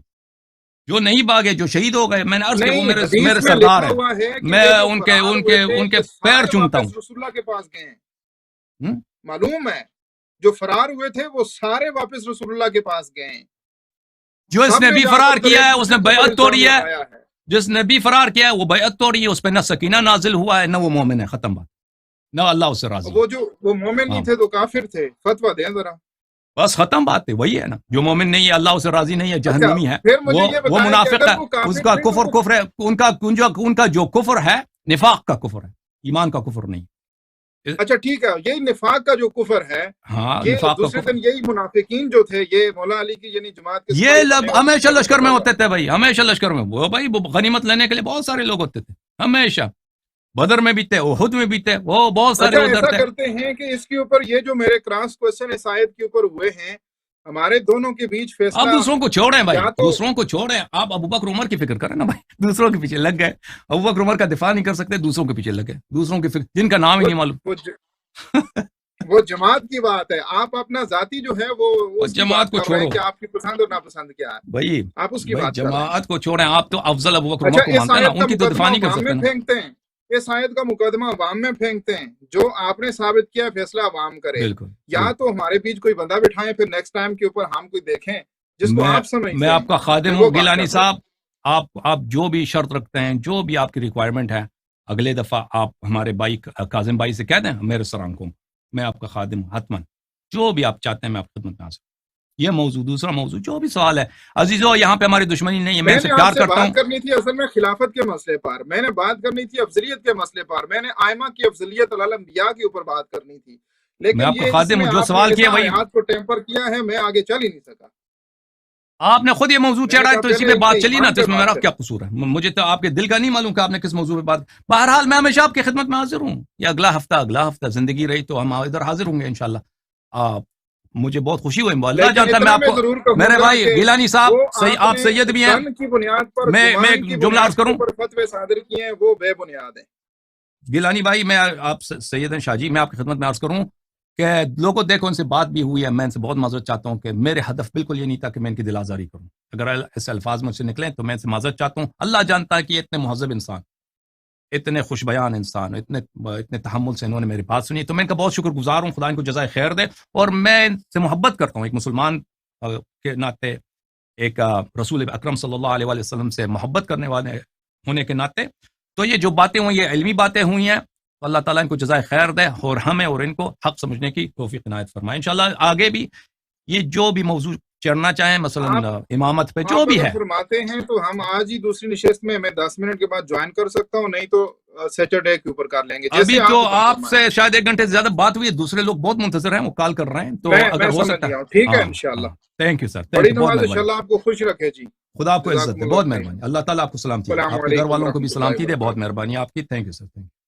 جو نہیں بھاگے، جو شہید ہو گئے، میں نے عرض کیا وہ میرے سردار ہیں، میں ان کے پیر چومتا ہوں. رسول اللہ کے پاس گئے ہیں، معلوم ہے جو فرار ہوئے تھے وہ سارے واپس رسول اللہ کے پاس گئے ہیں. جو اس نے بھی فرار کیا ہے اس نے بیعت توڑی ہے، جس نے بھی فرار کیا ہے وہ بیعت توڑی ہے، اس پہ نہ سکینہ نازل ہوا ہے نہ وہ مومن ہے، ختم بات، نہ اللہ اس سے راضی. وہ مومن نہیں تھے تو کافر تھے، فتویٰ دیں ذرا، بس ختم بات ہے. وہی ہے نا، جو مومن نہیں ہے اللہ اسے راضی نہیں ہے، جہنمی ہے، وہ منافق ہے، اس کا کفر ہے، ان کا جو کفر ہے نفاق کا کفر ہے، ایمان کا کفر نہیں. اچھا ٹھیک ہے، یہی نفاق کا جو کفر ہے، یہ دوسرے دن یہی منافقین جو تھے، یہ مولا علی کی یعنی جماعت کے یہ ہمیشہ لشکر میں ہوتے تھے بھائی، ہمیشہ لشکر میں، وہ بھائی غنیمت لینے کے لیے بہت سارے لوگ ہوتے تھے، ہمیشہ بدر میں بھی تھے، احد میں بھی تھے، وہ بہت سارے ادھر تھے. ایسا کرتے ہیں کہ اس کے اوپر یہ جو میرے کراس کوسچن اس آیت کے اوپر ہوئے ہیں، ہمارے دونوں کے بیچ فیصلہ. اب دوسروں کو چھوڑیں بھائی، دوسروں کو چھوڑیں، آپ ابو بکر عمر کی فکر کریں نا بھائی، دوسروں کے پیچھے لگ گئے. ابو بکر عمر کا دفاع نہیں کر سکتے، دوسروں کے پیچھے لگ گئے، دوسروں کی فکر جن کا نام ہی نہیں معلوم. وہ جماعت کی بات ہے، آپ اپنا ذاتی جو ہے وہ جماعت کو چھوڑو کہ آپ کی پسند اور ناپسند کیا ہے بھائی، آپ اس کی بات کر رہے ہیں۔ جماعت کو چھوڑیں، آپ تو افضل ابو بکر اچھا کو اس مانتے ہیں نا، آیت کا ان کی تو مقدمہ دفاع نہیں کر عوام سکتے میں نا۔ پھینکتے ہیں، اس آیت کا مقدمہ عوام میں پھینکتے ہیں، جو آپ نے ثابت کیا فیصلہ عوام کرے، بالکل، یا تو ہمارے بیچ کوئی بندہ بٹھائیں، پھر نیکسٹ ٹائم کے اوپر ہم کوئی دیکھیں جس کو آپ سمجھتے میں ہیں، آپ کا خادم پھر وہ ہوں بات گیلانی کر رہے ہیں۔ صاحب، آپ جو بھی شرط رکھتے ہیں، جو بھی آپ کی ریکوائرمنٹ ہے، اگلے دفعہ آپ ہمارے بھائی کاظم بھائی سے کہہ دیں میرے سران کو، میں آپ کا خادم ہوں حتماً، جو بھی آپ چاہتے ہیں میں آپ کی خدمت میں حاضر ہوں۔ یہ موضوع، دوسرا موضوع جو بھی سوال ہے عزیزو، یہاں پہ ہماری دشمنی نہیں ہے، میں ان سے نے آپ پیار سے کرتا ہوں۔ بات کرنی تھی اصل میں خلافت کے مسئلے پر، میں نے بات کرنی تھی افضلیت کے مسئلے پر، میں نے آئمہ کی افضلیت علی الانبیاء کے اوپر بات کرنی تھی، میں لیکن آپ کا یہ اس خادم میں ہوں، جو آپ نے سوال کیا ایسا وہی آیات کو ٹیمپر کیا ہے، میں آگے چل ہی نہیں سکا۔ آپ نے خود یہ موضوع میں نے چڑھا ہے کہا تو اسی پہلے پہ بات چلی نا، ایمان تو پہ اس میں بات میرا کریں۔ کیا قصور ہے؟ مجھے تو آپ کے دل کا نہیں معلوم کہ آپ نے کس موضوع پہ بات۔ بہرحال میں ہمیشہ آپ کی خدمت میں حاضر ہوں، یا اگلا ہفتہ زندگی رہی تو ہم ادھر حاضر ہوں گے انشاءاللہ۔ آپ مجھے بہت خوشی ہوئی، اللہ لیکن جانتا ہے میں اتنا آپ کو، ضرور کہوں میرے گا بھائی کہ گیلانی صاحب وہ آپ نے سید بھی ہیں، ظن کی بنیاد پر، میں گمان ایک کی جملہ بنیاد عرض کے کروں، اوپر فتوے صادر کیے ہیں، وہ بے بنیاد ہیں۔ گیلانی بھائی میں آپ سید شاہ جی، میں آپ کی خدمت میں عرض کروں کہ لوگوں دیکھو ان سے بات بھی ہوئی ہے، میں ان سے بہت معذرت چاہتا ہوں کہ میرے ہدف بالکل یہ نہیں تھا کہ میں ان کی دل آزاری کروں، اگر ایسے الفاظ مجھ سے نکلیں تو میں ان سے معذرت چاہتا ہوں۔ اللہ جانتا ہے کہ یہ اتنے مہذب انسان، اتنے خوش بیان انسان، اتنے تحمل سے انہوں نے میری بات سنی، تو میں ان کا بہت شکر گزار ہوں، خدا ان کو جزائے خیر دے۔ اور میں ان سے محبت کرتا ہوں ایک مسلمان کے ناطے، ایک رسول اکرم صلی اللہ علیہ وآلہ وسلم سے محبت کرنے والے ہونے کے ناطے، تو یہ جو باتیں ہوئی، یہ علمی باتیں ہوئی ہیں، اللہ تعالیٰ ان کو جزائے خیر دے اور ہمیں اور ان کو حق سمجھنے کی توفیق عنایت فرمائے۔ انشاءاللہ آگے بھی یہ جو بھی موضوع چڑھنا چاہیں، مثلا امامت پہ جو آپ بھی اگر ہے، فرماتے ہیں تو ہم آج ہی دوسری نشست میں 10 منٹ کے بعد جوائن کر سکتا ہوں، نہیں تو سیٹرڈے کے اوپر کر لیں گے، ابھی جیسے تو حکم آپ فرمائیں۔ سے شاید 1 گھنٹے سے زیادہ بات ہوئی ہے، دوسرے لوگ بہت منتظر ہیں، وہ کال کر رہے ہیں، تو اگر میں ہو سمجھ سکتا گیا ہے۔ ہوں، ٹھیک ہے ہاں انشاءاللہ۔ تھینک یو سر، بڑی تھینک یو، بہت نماز مہربانی، انشاءاللہ آپ کو خوش رکھے جی۔ خدا آپ کو عزت جزاکم دے، اللہ بہت خیر۔ مہربانی، اللہ تعالیٰ آپ کو سلامتی دے، السلام آپ کے گھر علیکم والوں کو بھی ورحمۃ اللہ سلامتی دے، بہت وبرکاتہ۔ مہربانی آپ کی، thank you sir, thank you.